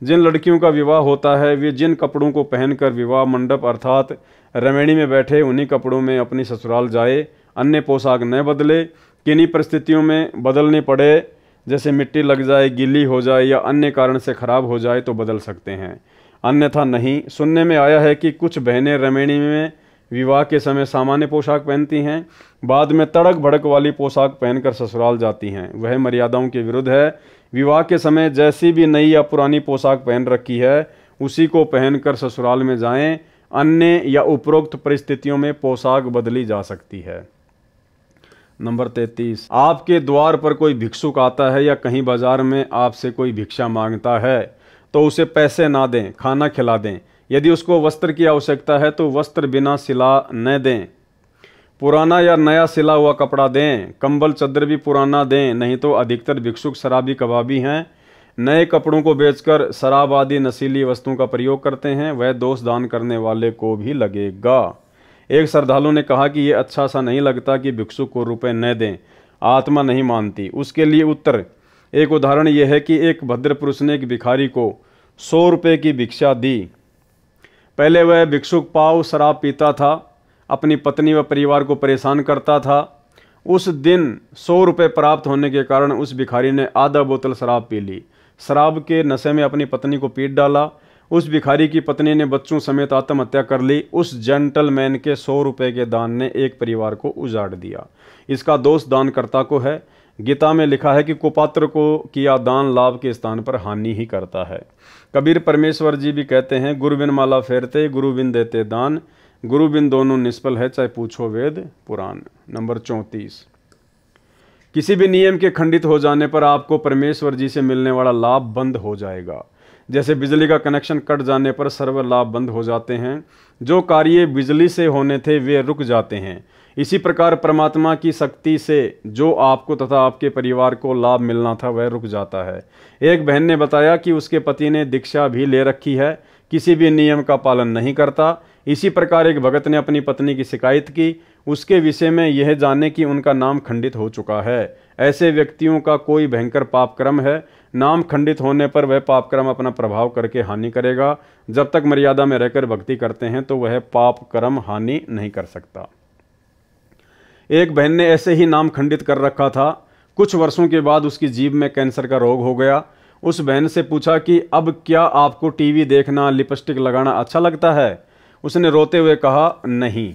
जिन लड़कियों का विवाह होता है वे जिन कपड़ों को पहनकर विवाह मंडप अर्थात रमणी में बैठे उन्हीं कपड़ों में अपनी ससुराल जाए, अन्य पोशाक न बदले। किन्हीं परिस्थितियों में बदलने पड़े, जैसे मिट्टी लग जाए, गीली हो जाए या अन्य कारण से खराब हो जाए तो बदल सकते हैं, अन्यथा नहीं। सुनने में आया है कि कुछ बहनें रमणी में विवाह के समय सामान्य पोशाक पहनती हैं, बाद में तड़क भड़क वाली पोशाक पहनकर ससुराल जाती हैं। वह मर्यादाओं के विरुद्ध है। विवाह के समय जैसी भी नई या पुरानी पोशाक पहन रखी है उसी को पहनकर ससुराल में जाएं, अन्य या उपरोक्त परिस्थितियों में पोशाक बदली जा सकती है। नंबर 33, आपके द्वार पर कोई भिक्षुक आता है या कहीं बाजार में आपसे कोई भिक्षा मांगता है तो उसे पैसे ना दें, खाना खिला दें। यदि उसको वस्त्र की आवश्यकता है तो वस्त्र बिना सिला न दें, पुराना या नया सिला हुआ कपड़ा दें। कंबल चादर भी पुराना दें, नहीं तो अधिकतर भिक्षुक शराबी कबाबी हैं, नए कपड़ों को बेचकर शराब आदि नशीली वस्तुओं का प्रयोग करते हैं, वह दोष दान करने वाले को भी लगेगा। एक श्रद्धालु ने कहा कि ये अच्छा सा नहीं लगता कि भिक्षुक को रुपए न दें, आत्मा नहीं मानती। उसके लिए उत्तर, एक उदाहरण यह है कि एक भद्र पुरुष ने एक भिखारी को 100 रुपये की भिक्षा दी। पहले वह भिक्षुक पाव शराब पीता था, अपनी पत्नी व परिवार को परेशान करता था। उस दिन 100 रुपये प्राप्त होने के कारण उस भिखारी ने आधा बोतल शराब पी ली। शराब के नशे में अपनी पत्नी को पीट डाला। उस भिखारी की पत्नी ने बच्चों समेत आत्महत्या कर ली। उस जेंटलमैन के 100 रुपए के दान ने एक परिवार को उजाड़ दिया। इसका दोष दानकर्ता को है। गीता में लिखा है कि कुपात्र को किया दान लाभ के स्थान पर हानि ही करता है। कबीर परमेश्वर जी भी कहते हैं, गुरु बिन माला फेरते, गुरु बिन देते दान, गुरु बिन दोनों निष्फल है, चाहे पूछो वेद पुराण। नंबर 34, किसी भी नियम के खंडित हो जाने पर आपको परमेश्वर जी से मिलने वाला लाभ बंद हो जाएगा। जैसे बिजली का कनेक्शन कट जाने पर सर्व लाभ बंद हो जाते हैं, जो कार्य बिजली से होने थे वे रुक जाते हैं। इसी प्रकार परमात्मा की शक्ति से जो आपको तथा आपके परिवार को लाभ मिलना था वह रुक जाता है। एक बहन ने बताया कि उसके पति ने दीक्षा भी ले रखी है, किसी भी नियम का पालन नहीं करता। इसी प्रकार एक भगत ने अपनी पत्नी की शिकायत की, उसके विषय में यह जाने कि उनका नाम खंडित हो चुका है। ऐसे व्यक्तियों का कोई भयंकर पाप कर्म है। नाम खंडित होने पर वह पाप कर्म अपना प्रभाव करके हानि करेगा। जब तक मर्यादा में रहकर भक्ति करते हैं तो वह पाप कर्म हानि नहीं कर सकता। एक बहन ने ऐसे ही नाम खंडित कर रखा था। कुछ वर्षों के बाद उसकी जीभ में कैंसर का रोग हो गया। उस बहन से पूछा कि अब क्या आपको टीवी देखना, लिपस्टिक लगाना अच्छा लगता है? उसने रोते हुए कहा, नहीं।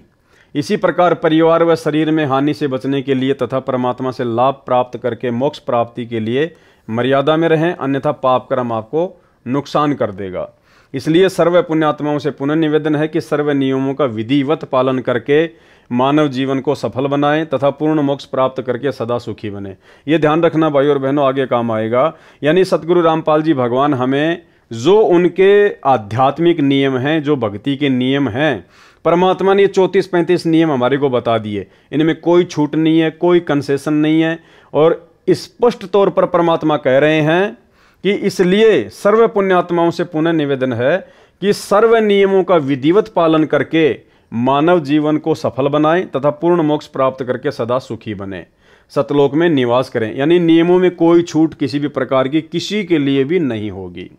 इसी प्रकार परिवार व शरीर में हानि से बचने के लिए तथा परमात्मा से लाभ प्राप्त करके मोक्ष प्राप्ति के लिए मर्यादा में रहें, अन्यथा पाप कर्म आपको नुकसान कर देगा। इसलिए सर्व पुण्यात्माओं से पुनः निवेदन है कि सर्व नियमों का विधिवत पालन करके मानव जीवन को सफल बनाएं तथा पूर्ण मोक्ष प्राप्त करके सदा सुखी बने। ये ध्यान रखना भाई और बहनों, आगे काम आएगा। यानी सतगुरु रामपाल जी भगवान हमें जो उनके आध्यात्मिक नियम हैं, जो भक्ति के नियम हैं, परमात्मा ने 34-35 नियम हमारे को बता दिए। इनमें कोई छूट नहीं है, कोई कंसेशन नहीं है। और स्पष्ट तौर पर परमात्मा कह रहे हैं कि इसलिए सर्व पुण्यात्माओं से पुनः निवेदन है कि सर्व नियमों का विधिवत पालन करके मानव जीवन को सफल बनाएं तथा पूर्ण मोक्ष प्राप्त करके सदा सुखी बने, सतलोक में निवास करें। यानी नियमों में कोई छूट किसी भी प्रकार की किसी के लिए भी नहीं होगी।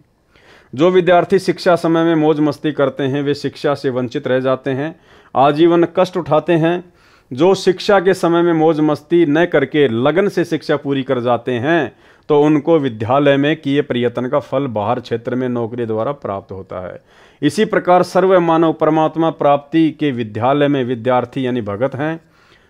जो विद्यार्थी शिक्षा समय में मौज मस्ती करते हैं वे शिक्षा से वंचित रह जाते हैं, आजीवन कष्ट उठाते हैं। जो शिक्षा के समय में मौज मस्ती न करके लगन से शिक्षा पूरी कर जाते हैं तो उनको विद्यालय में किए प्रयत्न का फल बाहर क्षेत्र में नौकरी द्वारा प्राप्त होता है। इसी प्रकार सर्व मानव परमात्मा प्राप्ति के विद्यालय में विद्यार्थी यानी भगत हैं।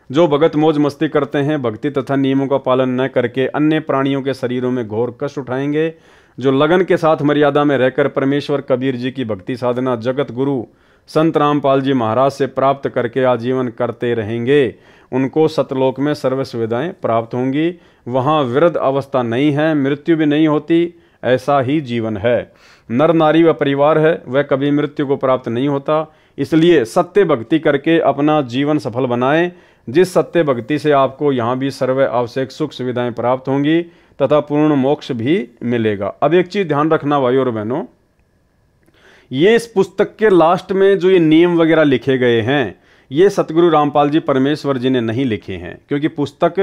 जो भगत मौज मस्ती करते हैं, भक्ति तथा नियमों का पालन न करके अन्य प्राणियों के शरीरों में घोर कष्ट उठाएंगे। जो लगन के साथ मर्यादा में रहकर परमेश्वर कबीर जी की भक्ति साधना जगत गुरु संत रामपाल जी महाराज से प्राप्त करके आजीवन करते रहेंगे, उनको सतलोक में सर्व सुविधाएं प्राप्त होंगी। वहाँ वृद्ध अवस्था नहीं है, मृत्यु भी नहीं होती, ऐसा ही जीवन है। नर नारी व परिवार है, वह कभी मृत्यु को प्राप्त नहीं होता। इसलिए सत्य भक्ति करके अपना जीवन सफल बनाएं, जिस सत्य भक्ति से आपको यहाँ भी सर्व आवश्यक सुख सुविधाएं प्राप्त होंगी तथा पूर्ण मोक्ष भी मिलेगा। अब एक चीज ध्यान रखना भाई और बहनों, ये इस पुस्तक के लास्ट में जो ये नियम वगैरह लिखे गए हैं ये सतगुरु रामपाल जी परमेश्वर जी ने नहीं लिखे हैं, क्योंकि पुस्तक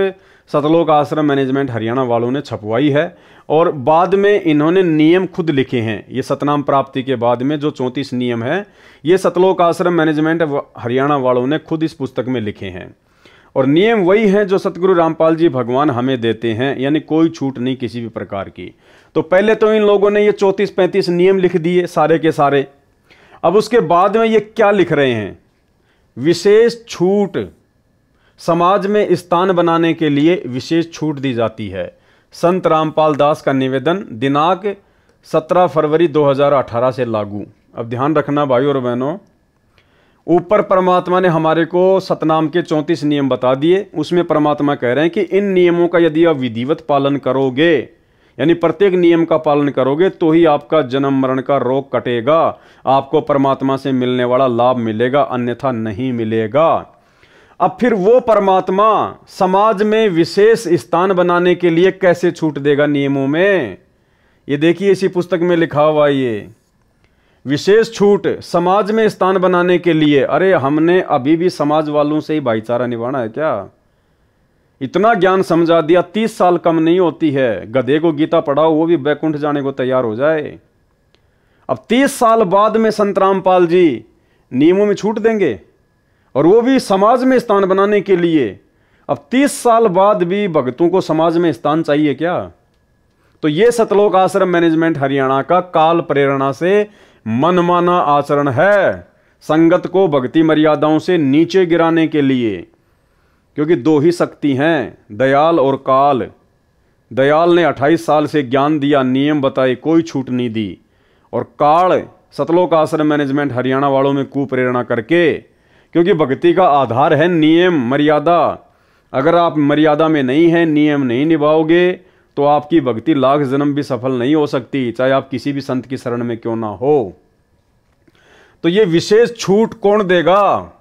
सतलोक आश्रम मैनेजमेंट हरियाणा वालों ने छपवाई है और बाद में इन्होंने नियम खुद लिखे हैं। ये सतनाम प्राप्ति के बाद में जो 34 नियम है ये सतलोक आश्रम मैनेजमेंट हरियाणा वालों ने खुद इस पुस्तक में लिखे हैं और नियम वही हैं जो सतगुरु रामपाल जी भगवान हमें देते हैं, यानी कोई छूट नहीं किसी भी प्रकार की। तो पहले तो इन लोगों ने ये 34-35 नियम लिख दिए सारे के सारे। अब उसके बाद में ये क्या लिख रहे हैं, विशेष छूट, समाज में स्थान बनाने के लिए विशेष छूट दी जाती है। संत रामपाल दास का निवेदन दिनांक 17 फरवरी 2018 से लागू। अब ध्यान रखना भाई और बहनों, ऊपर परमात्मा ने हमारे को सतनाम के 34 नियम बता दिए। उसमें परमात्मा कह रहे हैं कि इन नियमों का यदि आप विधिवत पालन करोगे, यानी प्रत्येक नियम का पालन करोगे तो ही आपका जन्म मरण का रोग कटेगा, आपको परमात्मा से मिलने वाला लाभ मिलेगा, अन्यथा नहीं मिलेगा। अब फिर वो परमात्मा समाज में विशेष स्थान बनाने के लिए कैसे छूट देगा नियमों में? ये देखिए इसी पुस्तक में लिखा हुआ ये विशेष छूट समाज में स्थान बनाने के लिए। अरे हमने अभी भी समाज वालों से ही भाईचारा निभाना है क्या? इतना ज्ञान समझा दिया, 30 साल कम नहीं होती है। गधे को गीता पढ़ाओ वो भी बैकुंठ जाने को तैयार हो जाए। अब 30 साल बाद में संत रामपाल जी नियमों में छूट देंगे और वो भी समाज में स्थान बनाने के लिए। अब 30 साल बाद भी भक्तों को समाज में स्थान चाहिए क्या? तो ये सतलोक आश्रम मैनेजमेंट हरियाणा का काल प्रेरणा से मनमाना आचरण है संगत को भक्ति मर्यादाओं से नीचे गिराने के लिए। क्योंकि दो ही शक्ति हैं, दयाल और काल। दयाल ने 28 साल से ज्ञान दिया, नियम बताए, कोई छूट नहीं दी। और काल सतलोक आश्रम मैनेजमेंट हरियाणा वालों में कुप्रेरणा करके, क्योंकि भक्ति का आधार है नियम मर्यादा। अगर आप मर्यादा में नहीं हैं, नियम नहीं निभाओगे, तो आपकी भक्ति लाख जन्म भी सफल नहीं हो सकती, चाहे आप किसी भी संत की शरण में क्यों ना हो। तो ये विशेष छूट कौन देगा?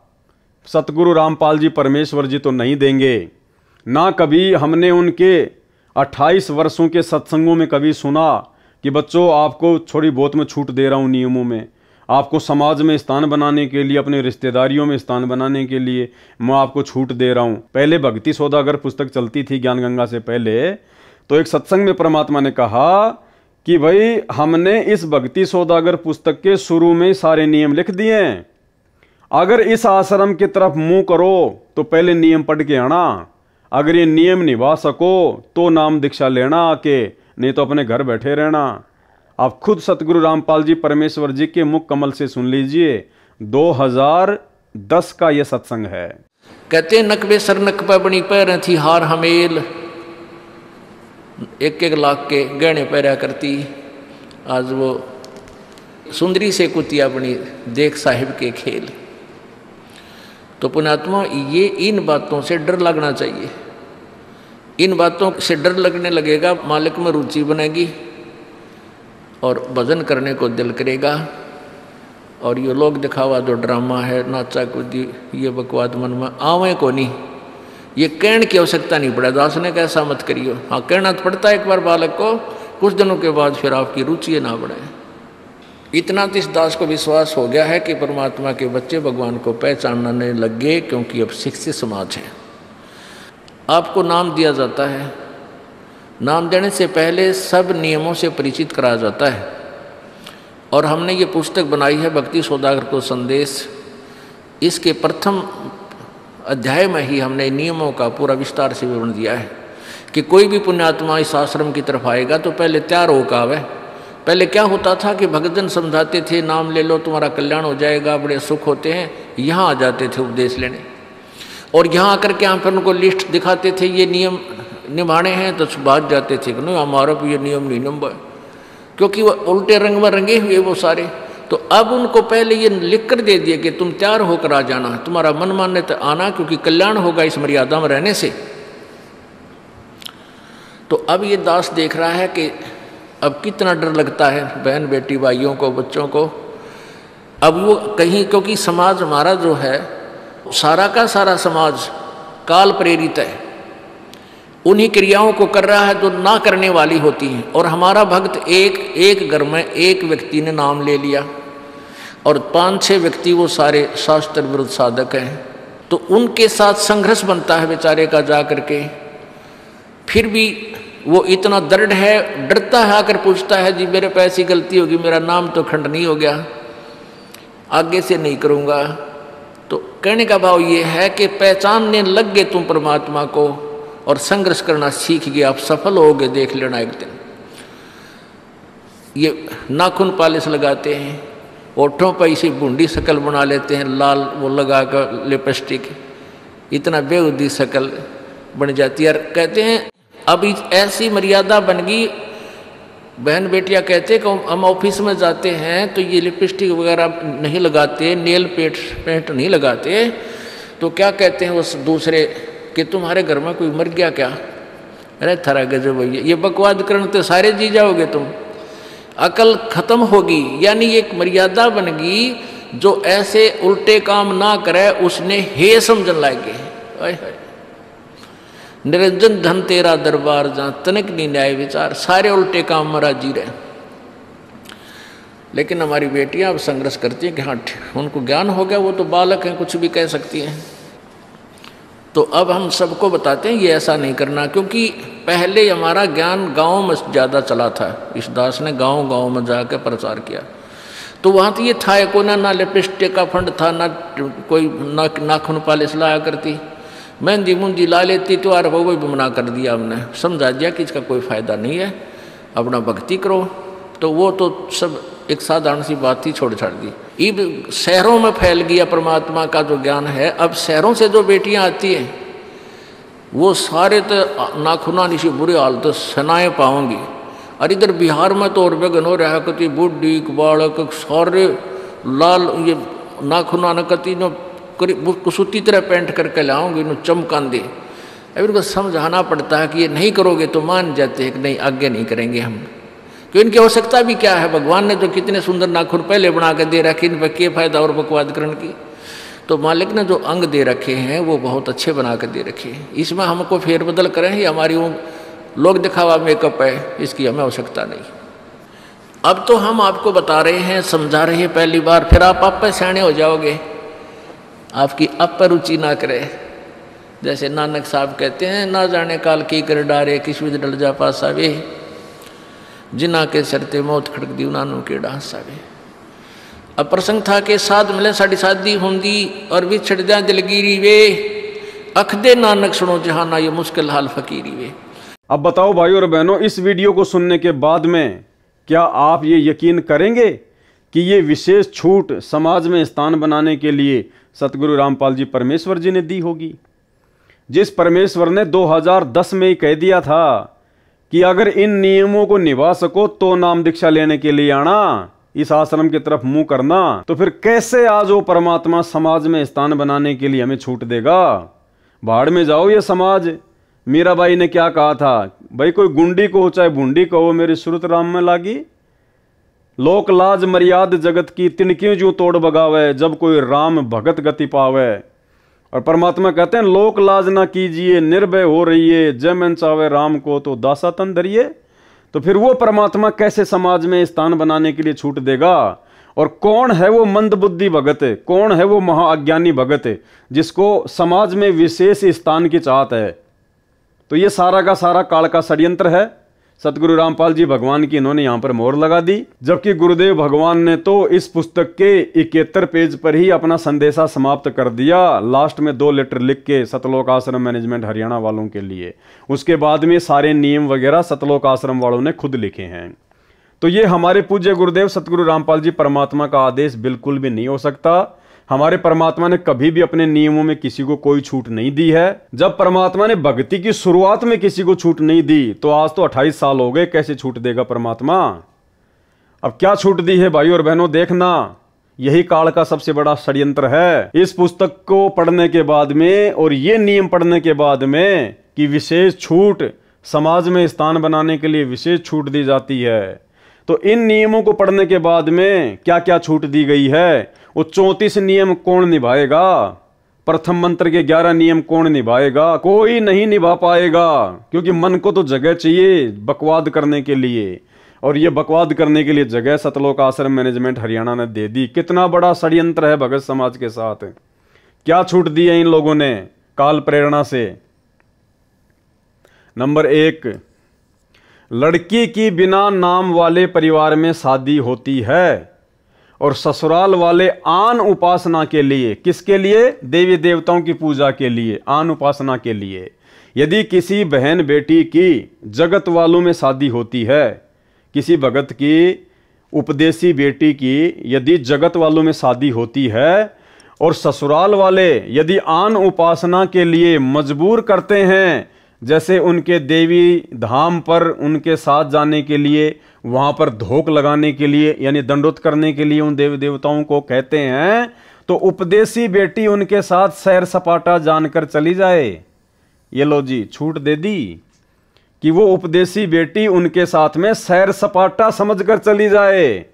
सतगुरु रामपाल जी परमेश्वर जी तो नहीं देंगे। ना कभी हमने उनके 28 वर्षों के सत्संगों में कभी सुना कि बच्चों आपको थोड़ी बहुत मैं छूट दे रहा हूँ नियमों में, आपको समाज में स्थान बनाने के लिए, अपने रिश्तेदारियों में स्थान बनाने के लिए मैं आपको छूट दे रहा हूँ। पहले भक्ति सौदागर पुस्तक चलती थी ज्ञान गंगा से पहले, तो एक सत्संग में परमात्मा ने कहा कि भाई हमने इस भक्ति सौदागर पुस्तक के शुरू में सारे नियम लिख दिए हैं, अगर इस आश्रम की तरफ मुंह करो तो पहले नियम पढ़ के आना, अगर ये नियम निभा सको तो नाम दीक्षा लेना आके, नहीं तो अपने घर बैठे रहना। आप खुद सतगुरु रामपाल जी परमेश्वर जी के मुख कमल से सुन लीजिए, 2010 का ये सत्संग है। कहते नकबे सर नकबा बनी पैर थी हार हमेल, 1-1 लाख के गहने पहरा करती, आज वो सुंदरी से कुतिया बनी देख साहिब के खेल। तो पुण्यात्मा, ये इन बातों से डर लगना चाहिए। इन बातों से डर लगने लगेगा, मालिक में रुचि बनेगी और भजन करने को दिल करेगा। और ये लोग दिखावा जो ड्रामा है, नाचा कूदी, ये बकवाद मन में आवे को नहीं, ये कहने की आवश्यकता नहीं पड़ा। दास ने कैसा मत करियो, हाँ कहना तो पड़ता है एक बार बालक को, कुछ दिनों के बाद फिर आपकी रुचि ना बढ़े। इतना तो इस दास को विश्वास हो गया है कि परमात्मा के बच्चे भगवान को पहचानने लग गए, क्योंकि अब शिक्षित समाज है। आपको नाम दिया जाता है, नाम देने से पहले सब नियमों से परिचित कराया जाता है। और हमने ये पुस्तक बनाई है भक्ति सौदागर को संदेश, इसके प्रथम अध्याय में ही हमने नियमों का पूरा विस्तार से विवरण दिया है कि कोई भी पुण्यात्मा इस आश्रम की तरफ आएगा तो पहले तैयार होकर आवे। पहले क्या होता था कि भक्तजन समझाते थे नाम ले लो तुम्हारा कल्याण हो जाएगा, बड़े सुख होते हैं, यहाँ आ जाते थे उपदेश लेने, और यहाँ आकर के हम फिर उनको लिस्ट दिखाते थे ये नियम निभाने हैं, तो बात जाते थे कि नहीं हमारा भी ये नियम नहीं नंबर, क्योंकि वो उल्टे रंग में रंगे हुए वो सारे। तो अब उनको पहले ये लिख कर दे दिया कि तुम तैयार होकर आ जाना, तुम्हारा मन मानने तो आना, क्योंकि कल्याण होगा इस मर्यादा में रहने से। तो अब ये दास देख रहा है कि अब कितना डर लगता है बहन बेटी भाइयों को, बच्चों को। अब वो कहीं, क्योंकि समाज हमारा जो है सारा का सारा समाज काल प्रेरित है, उन्हीं क्रियाओं को कर रहा है जो ना करने वाली होती हैं। और हमारा भक्त एक घर में एक व्यक्ति ने नाम ले लिया और 5-6 व्यक्ति वो सारे शास्त्र विरुद्ध साधक हैं, तो उनके साथ संघर्ष बनता है बेचारे का जा करके। फिर भी वो इतना दृढ़ है, डरता है, आकर पूछता है जी मेरे पे ऐसी गलती होगी, मेरा नाम तो खंड नहीं हो गया, आगे से नहीं करूँगा। तो कहने का भाव ये है कि पहचानने लग गए तुम परमात्मा को और संघर्ष करना सीख गए, आप सफल होगे, देख लेना एक दिन। ये नाखून पालिश लगाते हैं, ओठों पर इसी बूंदी शक्ल बना लेते हैं, लाल वो लगा कर लिपस्टिक, इतना बेहुदी शक्ल बन जाती है। कहते हैं अब ऐसी मर्यादा बन गई, बहन बेटियां कहते हैं कि हम ऑफिस में जाते हैं तो ये लिपस्टिक वगैरह नहीं लगाते, नेल पेंट नहीं लगाते, तो क्या कहते हैं उस दूसरे कि तुम्हारे घर में कोई मर गया क्या? अरे थारा गजब भैया, ये बकवाद करने तो सारे जी जाओगे तुम, अकल खत्म होगी। यानी एक मर्यादा बन गई, जो ऐसे उल्टे काम ना करे उसने हे समझन लागे। निरंजन धन तेरा दरबार जहाँ तनिक नहीं न्याय विचार, सारे उल्टे काम में राजी रहे। लेकिन हमारी बेटियां अब संघर्ष करती हैं कि हाँ उनको ज्ञान हो गया, वो तो बालक हैं, कुछ भी कह सकती हैं। तो अब हम सबको बताते हैं ये ऐसा नहीं करना, क्योंकि पहले हमारा ज्ञान गाँव में ज़्यादा चला था। इस दास ने गाँव में जाकर प्रचार किया, तो वहाँ तो ये था को ना लिपस्टिक का फंड था, ना कोई नाखून पालिश लाया करती, मेहंदी मुंदी ला लेती, तो यार वो भी मना कर दिया हमने, समझा दिया कि इसका कोई फ़ायदा नहीं है, अपना भक्ति करो। तो वो तो सब एक साधारण सी बात थी, छोड़ छाड़ दी। अब शहरों में फैल गया परमात्मा का जो ज्ञान है। अब शहरों से जो बेटियां आती हैं वो सारे तो नाखुना निशी बुरे हाल तो सनाए पाओगी। और इधर बिहार में तो और बेगन हो रहा है, कति बुढ़ी बालक सारे लाल ये नाखुना न कति नो कुसुती तरह पेंट करके लाओगे नो चमकान दे। अब इनको समझाना पड़ता है कि ये नहीं करोगे तो मान जाते हैं कि नहीं आगे नहीं करेंगे हम, क्यों इनकी आवश्यकता भी क्या है। भगवान ने जो कितने सुंदर नाखून पहले बना के दे रखे, इन पर क्या फायदा और बकवाद करने की। तो मालिक ने जो अंग दे रखे हैं वो बहुत अच्छे बना के दे रखे हैं, इसमें हमको फेरबदल करें ये हमारी वो लोग दिखावा मेकअप है, इसकी हमें आवश्यकता नहीं। अब तो हम आपको बता रहे हैं, समझा रहे हैं पहली बार, फिर आप पे सियाने हो जाओगे, आपकी आप पर रुचि ना करे। जैसे नानक साहब कहते हैं, ना जाने काल की कर डारे किस विध डल जा पासा वे, जिना के सरते मौत खड़क दी नानू के डांसा वे। अब प्रसंग था कि साध मिले साड़ी शादी होंगी और भी छड़ जा दिलगिरी वे, अख दे नानक सुनो जहाना ये मुश्किल हाल फकीरी वे। अब बताओ भाई और बहनों, इस वीडियो को सुनने के बाद में क्या आप ये यकीन करेंगे कि ये विशेष छूट समाज में स्थान बनाने के लिए सतगुरु रामपाल जी परमेश्वर जी ने दी होगी? जिस परमेश्वर ने 2010 में ही कह दिया था कि अगर इन नियमों को निभा सको तो नाम दीक्षा लेने के लिए आना, इस आश्रम की तरफ मुंह करना, तो फिर कैसे आज वो परमात्मा समाज में स्थान बनाने के लिए हमें छूट देगा? भाड़ में जाओ ये समाज। मीराबाई ने क्या कहा था, भाई कोई गुंडी को चाहे बूंदी कहो मेरी सुरत राम में लागी। लोक लाज मर्याद जगत की तिनकियों जो तोड़ बगावे, जब कोई राम भगत गति पावे। और परमात्मा कहते हैं लोक लाज ना कीजिए, निर्भय हो रहिए, जय मन चावे राम को तो दासा तन धरिए। तो फिर वो परमात्मा कैसे समाज में स्थान बनाने के लिए छूट देगा? और कौन है वो मंदबुद्धि भगत, कौन है वो महाअज्ञानी भगत जिसको समाज में विशेष स्थान की चाहत है? तो ये सारा का सारा काल का षड्यंत्र है। सतगुरु रामपाल जी भगवान की इन्होंने यहां पर मोहर लगा दी, जबकि गुरुदेव भगवान ने तो इस पुस्तक के 71 पेज पर ही अपना संदेशा समाप्त कर दिया। लास्ट में 2 लेटर लिख के सतलोक आश्रम मैनेजमेंट हरियाणा वालों के लिए, उसके बाद में सारे नियम वगैरह सतलोक आश्रम वालों ने खुद लिखे हैं। तो ये हमारे पूज्य गुरुदेव सतगुरु रामपाल जी परमात्मा का आदेश बिल्कुल भी नहीं हो सकता। हमारे परमात्मा ने कभी भी अपने नियमों में किसी को कोई छूट नहीं दी है। जब परमात्मा ने भक्ति की शुरुआत में किसी को छूट नहीं दी तो आज तो 28 साल हो गए, कैसे छूट देगा परमात्मा? अब क्या छूट दी है भाई और बहनों, देखना यही काल का सबसे बड़ा षड्यंत्र है। इस पुस्तक को पढ़ने के बाद में और ये नियम पढ़ने के बाद में कि विशेष छूट समाज में स्थान बनाने के लिए विशेष छूट दी जाती है, तो इन नियमों को पढ़ने के बाद में क्या क्या छूट दी गई है, वो 34 नियम कौन निभाएगा? प्रथम मंत्र के 11 नियम कौन निभाएगा? कोई नहीं निभा पाएगा, क्योंकि मन को तो जगह चाहिए बकवाद करने के लिए, और ये बकवाद करने के लिए जगह सतलोक आश्रम मैनेजमेंट हरियाणा ने दे दी। कितना बड़ा षड्यंत्र है भगत समाज के साथ। क्या छूट दी है इन लोगों ने काल प्रेरणा से? नंबर 1, लड़की की बिना नाम वाले परिवार में शादी होती है और ससुराल वाले आन उपासना के लिए, किसके लिए? देवी देवताओं की पूजा के लिए, आन उपासना के लिए। यदि किसी बहन बेटी की जगत वालों में शादी होती है, किसी भगत की उपदेशी बेटी की यदि जगत वालों में शादी होती है और ससुराल वाले यदि आन उपासना के लिए मजबूर करते हैं, जैसे उनके देवी धाम पर उनके साथ जाने के लिए, वहां पर धोख लगाने के लिए यानी दंडोत करने के लिए उन देवी देवताओं को कहते हैं, तो उपदेशी बेटी उनके साथ सैर सपाटा जानकर चली जाए। ये लो जी छूट दे दी कि वो उपदेशी बेटी उनके साथ में सैर सपाटा समझकर चली जाए,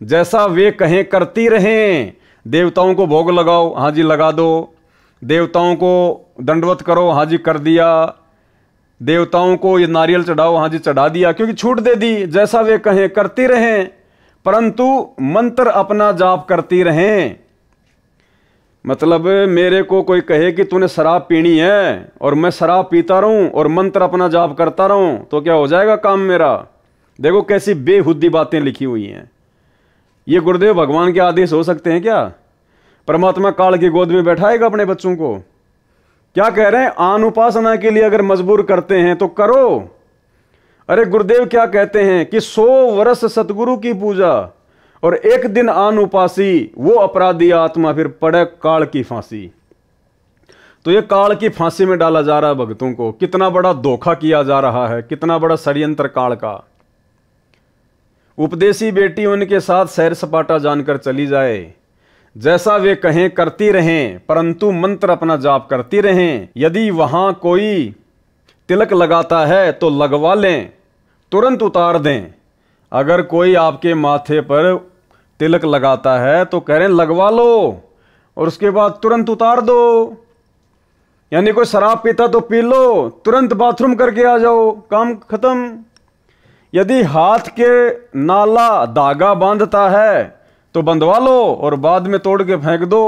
जैसा वे कहें करती रहें। देवताओं को भोग लगाओ, हाँ जी लगा दो। देवताओं को दंडवत करो, हाँ जी कर दिया। देवताओं को ये नारियल चढ़ाओ, हाँ जी चढ़ा दिया, क्योंकि छूट दे दी। जैसा वे कहें करती रहें, परंतु मंत्र अपना जाप करती रहें। मतलब मेरे को कोई कहे कि तूने शराब पीनी है और मैं शराब पीता रहूं और मंत्र अपना जाप करता रहूं, तो क्या हो जाएगा काम मेरा? देखो कैसी बेहुदी बातें लिखी हुई हैं। ये गुरुदेव भगवान के आदेश हो सकते हैं क्या? परमात्मा काल की गोद में बैठाएगा अपने बच्चों को? क्या कह रहे हैं? आन उपासना के लिए अगर मजबूर करते हैं तो करो। अरे गुरुदेव क्या कहते हैं कि 100 वर्ष सतगुरु की पूजा और एक दिन आन उपासी, वो अपराधी आत्मा फिर पड़े काल की फांसी। तो ये काल की फांसी में डाला जा रहा है भक्तों को। कितना बड़ा धोखा किया जा रहा है, कितना बड़ा षड्यंत्र काल का। उपदेशी बेटी उनके साथ सैर सपाटा जानकर चली जाए, जैसा वे कहें करती रहें, परंतु मंत्र अपना जाप करती रहें। यदि वहां कोई तिलक लगाता है तो लगवा लें, तुरंत उतार दें। अगर कोई आपके माथे पर तिलक लगाता है तो कह रहे हैं लगवा लो और उसके बाद तुरंत उतार दो। यानी कोई शराब पीता तो पी लो, तुरंत बाथरूम करके आ जाओ, काम खत्म। यदि हाथ के नाला धागा बांधता है तो बंधवा लो और बाद में तोड़ के फेंक दो।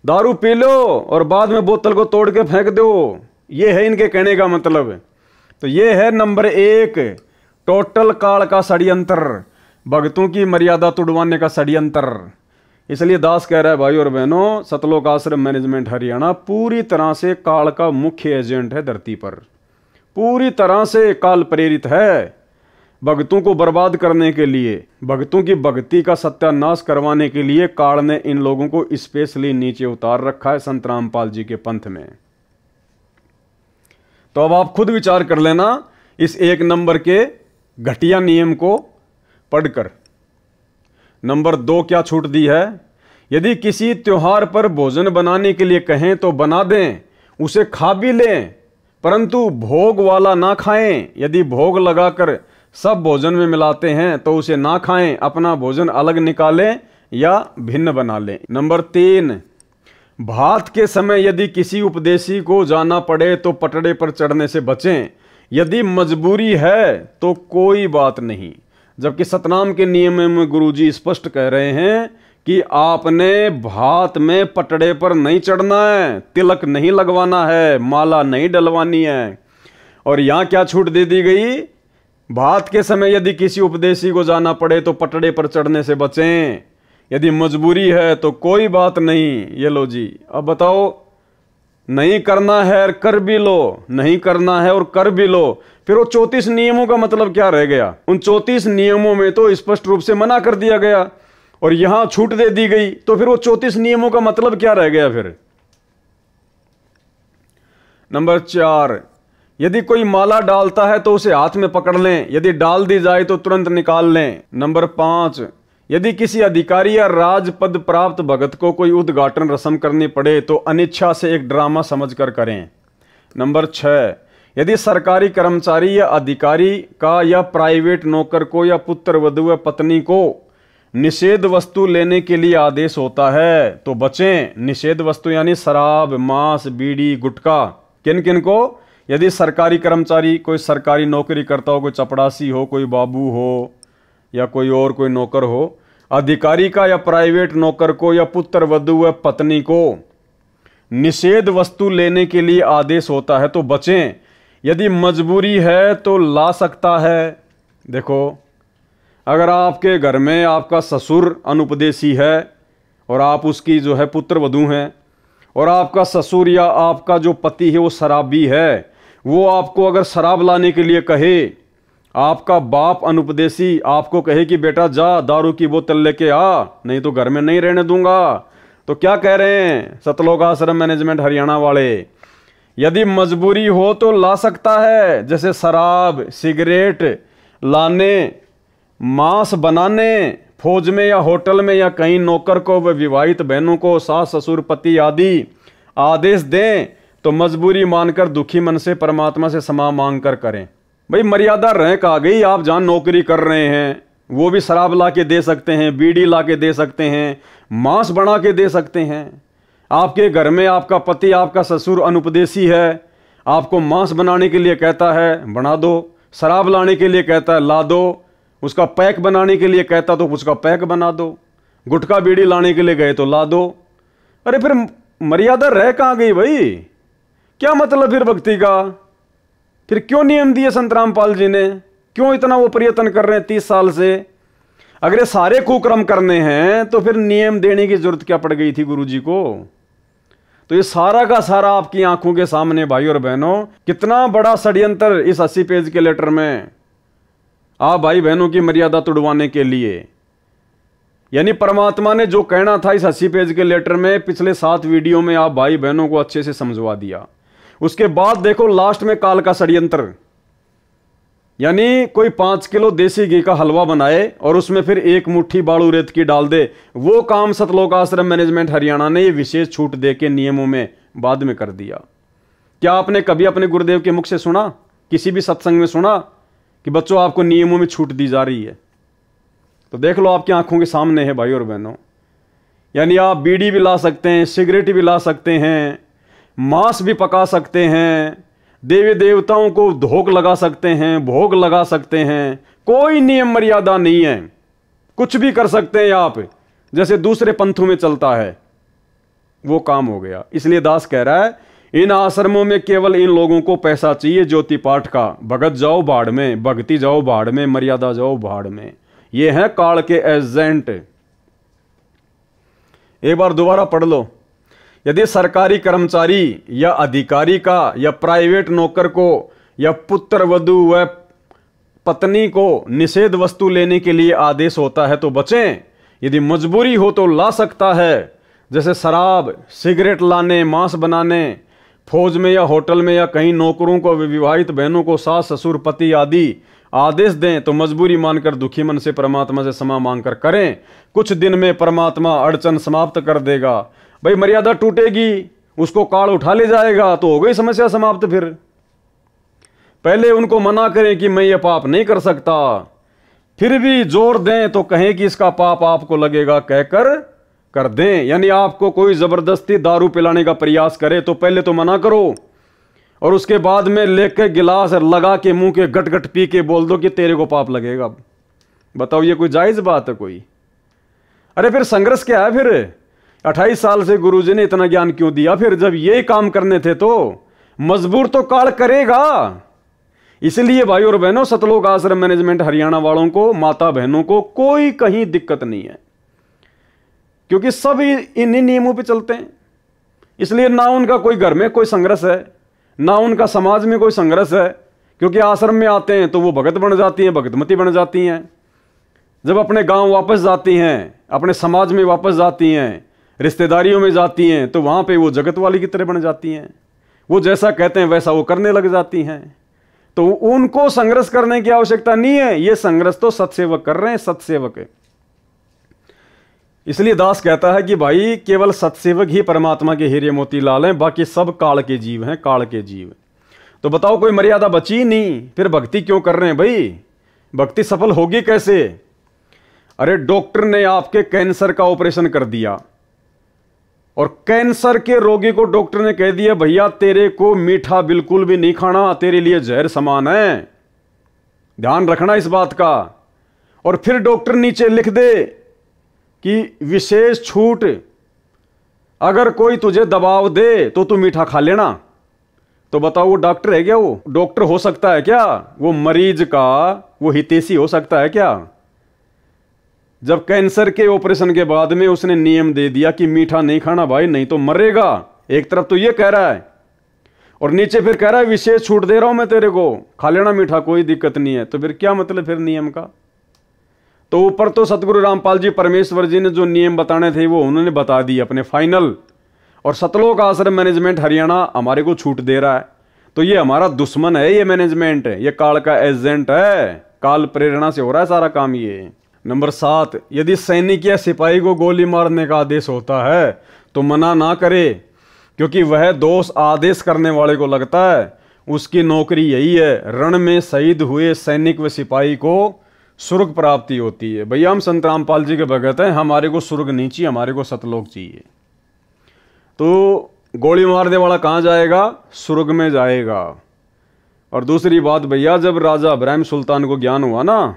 दारू पी लो और बाद में बोतल को तोड़ के फेंक दो। ये है इनके कहने का मतलब। तो ये है नंबर 1 टोटल काल का षड्यंत्र, भक्तों की मर्यादा तुड़वाने का षड्यंत्र। इसलिए दास कह रहा है भाई और बहनों, सतलोक आश्रम मैनेजमेंट हरियाणा पूरी तरह से काल का मुख्य एजेंट है धरती पर। पूरी तरह से काल प्रेरित है भक्तों को बर्बाद करने के लिए, भक्तों की भक्ति का सत्यानाश करवाने के लिए काल ने इन लोगों को स्पेशली नीचे उतार रखा है संत रामपाल जी के पंथ में। तो अब आप खुद विचार कर लेना इस 1 नंबर के घटिया नियम को पढ़कर। नंबर 2 क्या छूट दी है? यदि किसी त्योहार पर भोजन बनाने के लिए कहें तो बना दें, उसे खा भी लें, परंतु भोग वाला ना खाएं। यदि भोग लगाकर सब भोजन में मिलाते हैं तो उसे ना खाएं, अपना भोजन अलग निकालें या भिन्न बना लें। नंबर 3, भात के समय यदि किसी उपदेशी को जाना पड़े तो पटड़े पर चढ़ने से बचें। यदि मजबूरी है तो कोई बात नहीं। जबकि सतनाम के नियम में गुरुजी स्पष्ट कह रहे हैं कि आपने भात में पटड़े पर नहीं चढ़ना है, तिलक नहीं लगवाना है, माला नहीं डलवानी है। और यहां क्या छूट दे दी गई? भात के समय यदि किसी उपदेशी को जाना पड़े तो पटड़े पर चढ़ने से बचें। यदि मजबूरी है तो कोई बात नहीं। ये लो जी, अब बताओ, नहीं करना है और कर भी लो, नहीं करना है और कर भी लो, फिर वो 34 नियमों का मतलब क्या रह गया? उन 34 नियमों में तो स्पष्ट रूप से मना कर दिया गया और यहां छूट दे दी गई, तो फिर वो 34 नियमों का मतलब क्या रह गया फिर? नंबर 4, यदि कोई माला डालता है तो उसे हाथ में पकड़ लें, यदि डाल दी जाए तो तुरंत निकाल लें। नंबर 5, यदि किसी अधिकारी या राजपद प्राप्त भगत को कोई उद्घाटन रस्म करनी पड़े तो अनिच्छा से एक ड्रामा समझकर करें। नंबर 6, यदि सरकारी कर्मचारी या अधिकारी का या प्राइवेट नौकर को या पुत्र वधू या पत्नी को निषेध वस्तु लेने के लिए आदेश होता है तो बचें। निषेध वस्तु यानी शराब, मांस, बीड़ी, गुटखा। किन किन को? यदि सरकारी कर्मचारी, कोई सरकारी नौकरी करता हो, कोई चपड़ासी हो, कोई बाबू हो या कोई और कोई नौकर हो, अधिकारी का या प्राइवेट नौकर को या पुत्र वधू व पत्नी को निषेध वस्तु लेने के लिए आदेश होता है तो बचें। यदि मजबूरी है तो ला सकता है। देखो, अगर आपके घर में आपका ससुर अनुपदेशी है और आप उसकी जो है पुत्र वधू हैं, और आपका ससुर या आपका जो पति है वो शराबी है, वो आपको अगर शराब लाने के लिए कहे, आपका बाप अनुपदेशी आपको कहे कि बेटा जा दारू की बोतल लेके आ, नहीं तो घर में नहीं रहने दूंगा, तो क्या कह रहे हैं सतलोक आश्रम मैनेजमेंट हरियाणा वाले? यदि मजबूरी हो तो ला सकता है, जैसे शराब, सिगरेट लाने, मांस बनाने, फौज में या होटल में या कहीं नौकर को व विवाहित बहनों को सास ससुर पति आदि आदेश दें तो मजबूरी मानकर दुखी मन से परमात्मा से क्षमा मांग कर करें। भाई मर्यादा रैंक आ गई। आप जहां नौकरी कर रहे हैं वो भी शराब ला के दे सकते हैं, बीड़ी ला के दे सकते हैं, मांस बना के दे सकते हैं। आपके घर में आपका पति, आपका ससुर अनुपदेशी है, आपको मांस बनाने के लिए कहता है बना दो, शराब लाने के लिए कहता है ला दो, उसका पैक बनाने के लिए कहता तो उसका पैक बना दो, गुटखा बीड़ी लाने के लिए गए तो ला दो। अरे फिर मर्यादा रह कहां गई भाई? क्या मतलब फिर भक्ति का? फिर क्यों नियम दिए संत रामपाल जी ने? क्यों इतना वो प्रयत्न कर रहे हैं 30 साल से? अगर ये सारे कुक्रम करने हैं तो फिर नियम देने की जरूरत क्या पड़ गई थी गुरुजी को? तो ये सारा का सारा आपकी आंखों के सामने भाई और बहनों, कितना बड़ा षड्यंत्र इस 80 पेज के लेटर में। आप भाई बहनों की मर्यादा तुड़वाने के लिए यानी परमात्मा ने जो कहना था इस 80 पेज के लेटर में पिछले 7 वीडियो में आप भाई बहनों को अच्छे से समझवा दिया। उसके बाद देखो लास्ट में काल का षड्यंत्र, यानी कोई 5 किलो देसी घी का हलवा बनाए और उसमें फिर 1 मुट्ठी बालू रेत की डाल दे। वो काम सतलोक आश्रम मैनेजमेंट हरियाणा ने ये विशेष छूट दे के नियमों में बाद में कर दिया। क्या आपने कभी अपने गुरुदेव के मुख से सुना, किसी भी सत्संग में सुना कि बच्चों आपको नियमों में छूट दी जा रही है? तो देख लो आपकी आंखों के सामने है भाई और बहनों। यानी आप बीड़ी भी ला सकते हैं, सिगरेट भी ला सकते हैं, मांस भी पका सकते हैं, देवी देवताओं को धोख लगा सकते हैं, भोग लगा सकते हैं, कोई नियम मर्यादा नहीं है, कुछ भी कर सकते हैं आप, जैसे दूसरे पंथों में चलता है वो काम हो गया। इसलिए दास कह रहा है इन आश्रमों में केवल इन लोगों को पैसा चाहिए ज्योति पाठ का, भगत जाओ भाड़ में, भक्ति जाओ भाड़ में, मर्यादा जाओ भाड़ में। ये हैं काल के एजेंट। एक बार दोबारा पढ़ लो। यदि सरकारी कर्मचारी या अधिकारी का या प्राइवेट नौकर को या पुत्र वधू व पत्नी को निषेध वस्तु लेने के लिए आदेश होता है तो बचें। यदि मजबूरी हो तो ला सकता है, जैसे शराब, सिगरेट लाने, मांस बनाने, फौज में या होटल में या कहीं नौकरों को, विवाहित बहनों को सास ससुर पति आदि आदेश दें तो मजबूरी मानकर दुखी मन से परमात्मा से क्षमा मांगकर करें। कुछ दिन में परमात्मा अड़चन समाप्त कर देगा। भाई मर्यादा टूटेगी, उसको काल उठा ले जाएगा तो हो गई समस्या समाप्त। फिर पहले उनको मना करें कि मैं ये पाप नहीं कर सकता, फिर भी जोर दें तो कहें कि इसका पाप आपको लगेगा, कहकर कर दें। यानी आपको कोई जबरदस्ती दारू पिलाने का प्रयास करे तो पहले तो मना करो और उसके बाद में लेके गिलास लगा के मुंह के गट गट पी के बोल दो कि तेरे को पाप लगेगा। बताओ ये कोई जायज बात है कोई? अरे फिर संघर्ष क्या है? फिर 28 साल से गुरुजी ने इतना ज्ञान क्यों दिया? फिर जब ये काम करने थे तो मजबूर तो काल करेगा। इसलिए भाई और बहनों, सतलोक आश्रम मैनेजमेंट हरियाणा वालों को, माता बहनों को कोई कहीं दिक्कत नहीं है, क्योंकि सब इन्हीं नियमों पे चलते हैं। इसलिए ना उनका कोई घर में कोई संघर्ष है, ना उनका समाज में कोई संघर्ष है, क्योंकि आश्रम में आते हैं तो वो भगत बन जाती हैं, भगतमती बन जाती हैं। जब अपने गांव वापस जाती हैं, अपने समाज में वापस जाती हैं, रिश्तेदारियों में जाती हैं, तो वहां पे वो जगत वाली की तरह बन जाती हैं। वो जैसा कहते हैं वैसा वो करने लग जाती हैं। तो उनको संघर्ष करने की आवश्यकता नहीं है। ये संघर्ष तो सत्सेवक कर रहे हैं, सत्सेवक है। इसलिए दास कहता है कि भाई केवल सत्सेवक ही परमात्मा के हीरे मोती लाल हैं, बाकी सब काल के जीव हैं, काल के जीव। तो बताओ कोई मर्यादा बची नहीं, फिर भक्ति क्यों कर रहे हैं भाई? भक्ति सफल होगी कैसे? अरे डॉक्टर ने आपके कैंसर का ऑपरेशन कर दिया और कैंसर के रोगी को डॉक्टर ने कह दिया भैया तेरे को मीठा बिल्कुल भी नहीं खाना, तेरे लिए जहर समान है, ध्यान रखना इस बात का। और फिर डॉक्टर नीचे लिख दे कि विशेष छूट, अगर कोई तुझे दबाव दे तो तू मीठा खा लेना। तो बताओ वो डॉक्टर है क्या? वो डॉक्टर हो सकता है क्या? वो मरीज का वो हितैषी हो सकता है क्या? जब कैंसर के ऑपरेशन के बाद में उसने नियम दे दिया कि मीठा नहीं खाना भाई, नहीं तो मरेगा। एक तरफ तो ये कह रहा है और नीचे फिर कह रहा है विशेष छूट दे रहा हूं मैं तेरे को, खा लेना मीठा, कोई दिक्कत नहीं है। तो फिर क्या मतलब फिर नियम का? तो ऊपर तो सतगुरु रामपाल जी परमेश्वर जी ने जो नियम बताने थे वो उन्होंने बता दिए अपने फाइनल, और सतलोक आश्रम मैनेजमेंट हरियाणा हमारे को छूट दे रहा है। तो ये हमारा दुश्मन है, ये मैनेजमेंट है, ये काल का एजेंट है, काल प्रेरणा से हो रहा है सारा काम ये। नंबर 7, यदि सैनिक या सिपाही को गोली मारने का आदेश होता है तो मना ना करे, क्योंकि वह दोष आदेश करने वाले को लगता है। उसकी नौकरी यही है, रण में शहीद हुए सैनिक व सिपाही को स्वर्ग प्राप्ति होती है। भैया हम संत रामपाल जी के भगत हैं, हमारे को स्वर्ग नहीं चाहिए, हमारे को सतलोक चाहिए। तो गोली मारने वाला कहाँ जाएगा? स्वर्ग में जाएगा। और दूसरी बात भैया, जब राजा इब्राहिम सुल्तान को ज्ञान हुआ ना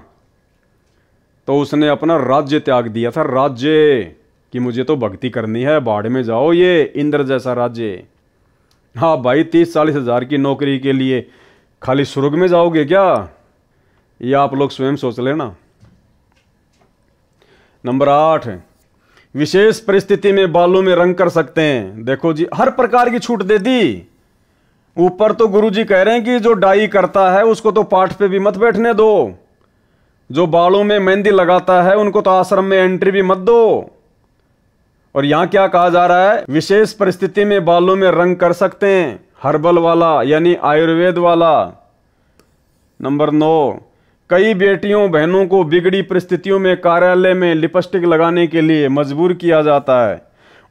तो उसने अपना राज्य त्याग दिया था, राज्य कि मुझे तो भक्ति करनी है, बाढ़ में जाओ, ये इंद्र जैसा राज्य। हाँ भाई 30-40 हज़ार की नौकरी के लिए खाली स्वर्ग में जाओगे क्या? ये आप लोग स्वयं सोच लेना। नंबर 8, विशेष परिस्थिति में बालों में रंग कर सकते हैं। देखो जी, हर प्रकार की छूट दे दी। ऊपर तो गुरुजी कह रहे हैं कि जो डाई करता है उसको तो पाठ पे भी मत बैठने दो, जो बालों में मेहंदी लगाता है उनको तो आश्रम में एंट्री भी मत दो। और यहां क्या कहा जा रहा है, विशेष परिस्थिति में बालों में रंग कर सकते हैं, हर्बल वाला यानी आयुर्वेद वाला। नंबर 9, कई बेटियों बहनों को बिगड़ी परिस्थितियों में कार्यालय में लिपस्टिक लगाने के लिए मजबूर किया जाता है।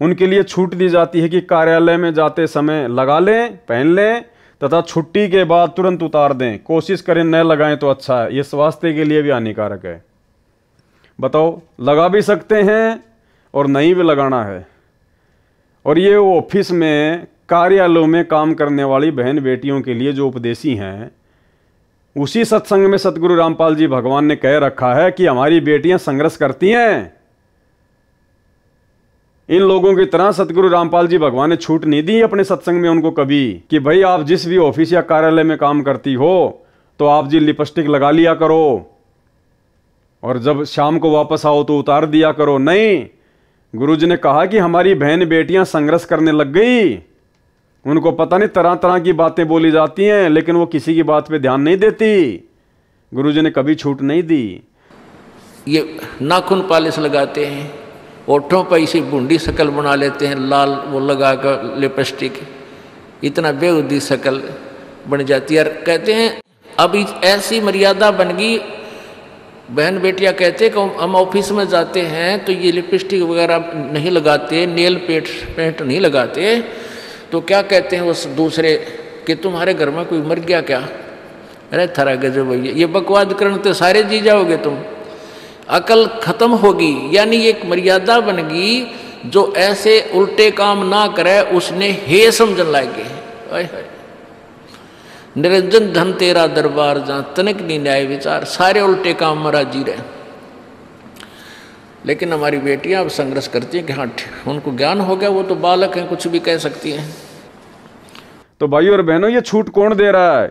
उनके लिए छूट दी जाती है कि कार्यालय में जाते समय लगा लें, पहन लें तथा छुट्टी के बाद तुरंत उतार दें। कोशिश करें न लगाएं तो अच्छा है, ये स्वास्थ्य के लिए भी हानिकारक है। बताओ, लगा भी सकते हैं और नहीं भी लगाना है। और ये ऑफिस में कार्यालयों में काम करने वाली बहन बेटियों के लिए जो उपदेशी हैं, उसी सत्संग में सतगुरु रामपाल जी भगवान ने कह रखा है कि हमारी बेटियां संघर्ष करती हैं। इन लोगों की तरह सतगुरु रामपाल जी भगवान ने छूट नहीं दी अपने सत्संग में उनको कभी कि भाई आप जिस भी ऑफिस या कार्यालय में काम करती हो तो आप जी लिपस्टिक लगा लिया करो और जब शाम को वापस आओ तो उतार दिया करो। नहीं, गुरुजी ने कहा कि हमारी बहन बेटियां संघर्ष करने लग गई। उनको पता नहीं तरह तरह की बातें बोली जाती हैं, लेकिन वो किसी की बात पे ध्यान नहीं देती। गुरुजी ने कभी छूट नहीं दी। ये नाखून पालिश लगाते हैं, ओठों पर इसी बूंदी शक्ल बना लेते हैं, लाल वो लगा कर लिपस्टिक, इतना बेहुदी शक्ल बन जाती है। कहते हैं अब ऐसी मर्यादा बन गई, बहन बेटियां कहते हैं कि हम ऑफिस में जाते हैं तो ये लिपस्टिक वगैरह नहीं लगाते, नेल पेंट नहीं लगाते, तो क्या कहते हैं उस दूसरे कि तुम्हारे घर में कोई मर गया क्या? अरे थरा गजब भैया, ये बकवाद करने तो सारे जी जाओगे तुम, अकल खत्म होगी। यानी एक मर्यादा बन गई, जो ऐसे उल्टे काम ना करे उसने हे समझन लागे। निरंजन धन तेरा दरबार जहाँ तनिक नहीं न्याय विचार, सारे उल्टे काम में राजी रहे। लेकिन हमारी बेटियां अब संघर्ष करती हैं कि हाँ उनको ज्ञान हो गया, वो तो बालक हैं, कुछ भी कह सकती हैं। तो भाई और बहनों, ये छूट कौन दे रहा है?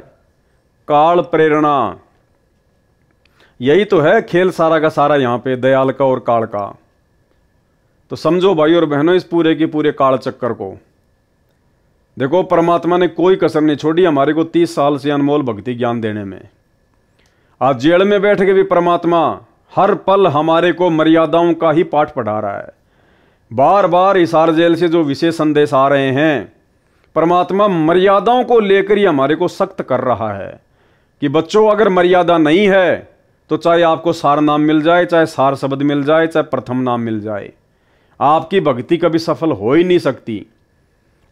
काल प्रेरणा। यही तो है खेल सारा का सारा यहाँ पे, दयाल का और काल का। तो समझो भाई और बहनों इस पूरे के पूरे काल चक्कर को। देखो, परमात्मा ने कोई कसर नहीं छोड़ी हमारे को 30 साल से अनमोल भक्ति ज्ञान देने में। आज जेल में बैठ के भी परमात्मा हर पल हमारे को मर्यादाओं का ही पाठ पढ़ा रहा है। बार बार हिसार जेल से जो विशेष संदेश आ रहे हैं, परमात्मा मर्यादाओं को लेकर ही हमारे को सख्त कर रहा है कि बच्चों, अगर मर्यादा नहीं है तो चाहे आपको सार नाम मिल जाए, चाहे सार शब्द मिल जाए, चाहे प्रथम नाम मिल जाए, आपकी भक्ति कभी सफल हो ही नहीं सकती।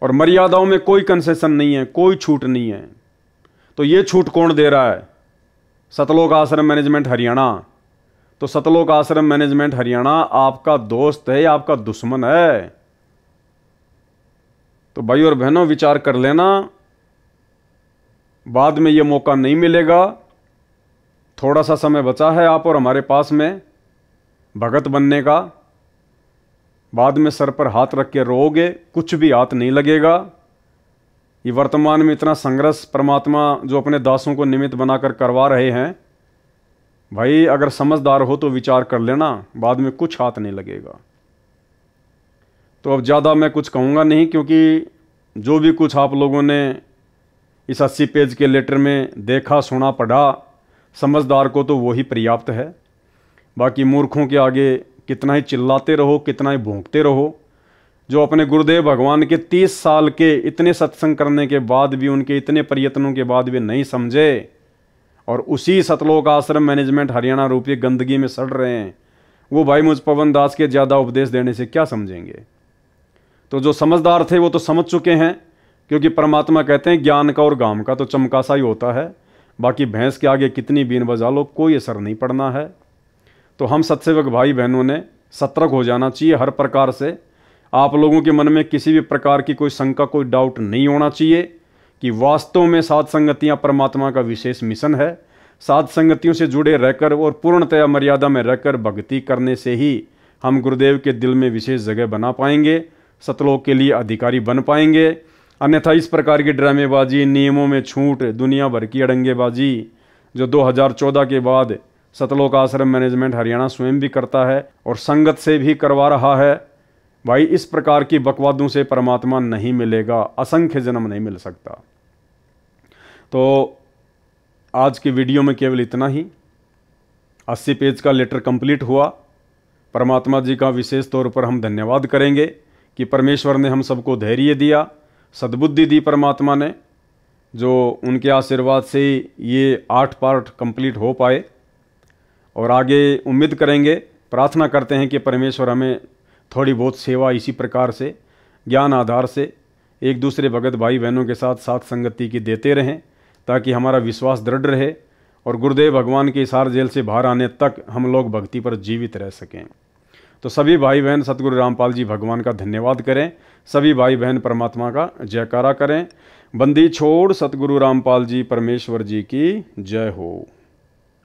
और मर्यादाओं में कोई कंसेशन नहीं है, कोई छूट नहीं है। तो ये छूट कौन दे रहा है? सतलोक आश्रम मैनेजमेंट हरियाणा। तो सतलोक आश्रम मैनेजमेंट हरियाणा आपका दोस्त है या आपका दुश्मन है? तो भाई और बहनों विचार कर लेना, बाद में ये मौका नहीं मिलेगा। थोड़ा सा समय बचा है आप और हमारे पास में भगत बनने का। बाद में सर पर हाथ रख के रोओगे, कुछ भी हाथ नहीं लगेगा। ये वर्तमान में इतना संघर्ष परमात्मा जो अपने दासों को निमित्त बनाकर करवा रहे हैं, भाई अगर समझदार हो तो विचार कर लेना, बाद में कुछ हाथ नहीं लगेगा। तो अब ज़्यादा मैं कुछ कहूँगा नहीं, क्योंकि जो भी कुछ आप लोगों ने इस 80 पेज के लेटर में देखा, सुना, पढ़ा, समझदार को तो वही पर्याप्त है। बाकी मूर्खों के आगे कितना ही चिल्लाते रहो, कितना ही भौंकते रहो। जो अपने गुरुदेव भगवान के 30 साल के इतने सत्संग करने के बाद भी, उनके इतने प्रयत्नों के बाद भी नहीं समझे और उसी सतलोक आश्रम मैनेजमेंट हरियाणा रूपी गंदगी में सड़ रहे हैं, वो भाई मुझ पवन दास के ज़्यादा उपदेश देने से क्या समझेंगे? तो जो समझदार थे वो तो समझ चुके हैं, क्योंकि परमात्मा कहते हैं ज्ञान का और गाम का तो चमकासा ही होता है, बाकी भैंस के आगे कितनी बीन बजा लो कोई असर नहीं पड़ना है। तो हम सत्सेवक भाई बहनों ने सतर्क हो जाना चाहिए हर प्रकार से। आप लोगों के मन में किसी भी प्रकार की कोई शंका, कोई डाउट नहीं होना चाहिए कि वास्तव में साध संगतियाँ परमात्मा का विशेष मिशन है। साध संगतियों से जुड़े रहकर और पूर्णतया मर्यादा में रहकर भक्ति करने से ही हम गुरुदेव के दिल में विशेष जगह बना पाएंगे, सतलोक के लिए अधिकारी बन पाएंगे। अन्यथा इस प्रकार की ड्रामेबाजी, नियमों में छूट, दुनिया भर की अड़ंगेबाजी जो 2014 के बाद सतलोक आश्रम मैनेजमेंट हरियाणा स्वयं भी करता है और संगत से भी करवा रहा है, भाई इस प्रकार की बकवादों से परमात्मा नहीं मिलेगा, असंख्य जन्म नहीं मिल सकता। तो आज की वीडियो में केवल इतना ही। 80 पेज का लेटर कंप्लीट हुआ। परमात्मा जी का विशेष तौर पर हम धन्यवाद करेंगे कि परमेश्वर ने हम सबको धैर्य दिया, सद्बुद्धि दी परमात्मा ने, जो उनके आशीर्वाद से ये 8 पार्ट कंप्लीट हो पाए। और आगे उम्मीद करेंगे, प्रार्थना करते हैं कि परमेश्वर हमें थोड़ी बहुत सेवा इसी प्रकार से ज्ञान आधार से एक दूसरे भगत भाई बहनों के साथ साथ संगति की देते रहें, ताकि हमारा विश्वास दृढ़ रहे और गुरुदेव भगवान के हिसार जेल से बाहर आने तक हम लोग भक्ति पर जीवित रह सकें। तो सभी भाई बहन सतगुरु रामपाल जी भगवान का धन्यवाद करें, सभी भाई बहन परमात्मा का जयकारा करें। बंदी छोड़ सतगुरु रामपाल जी परमेश्वर जी की जय हो।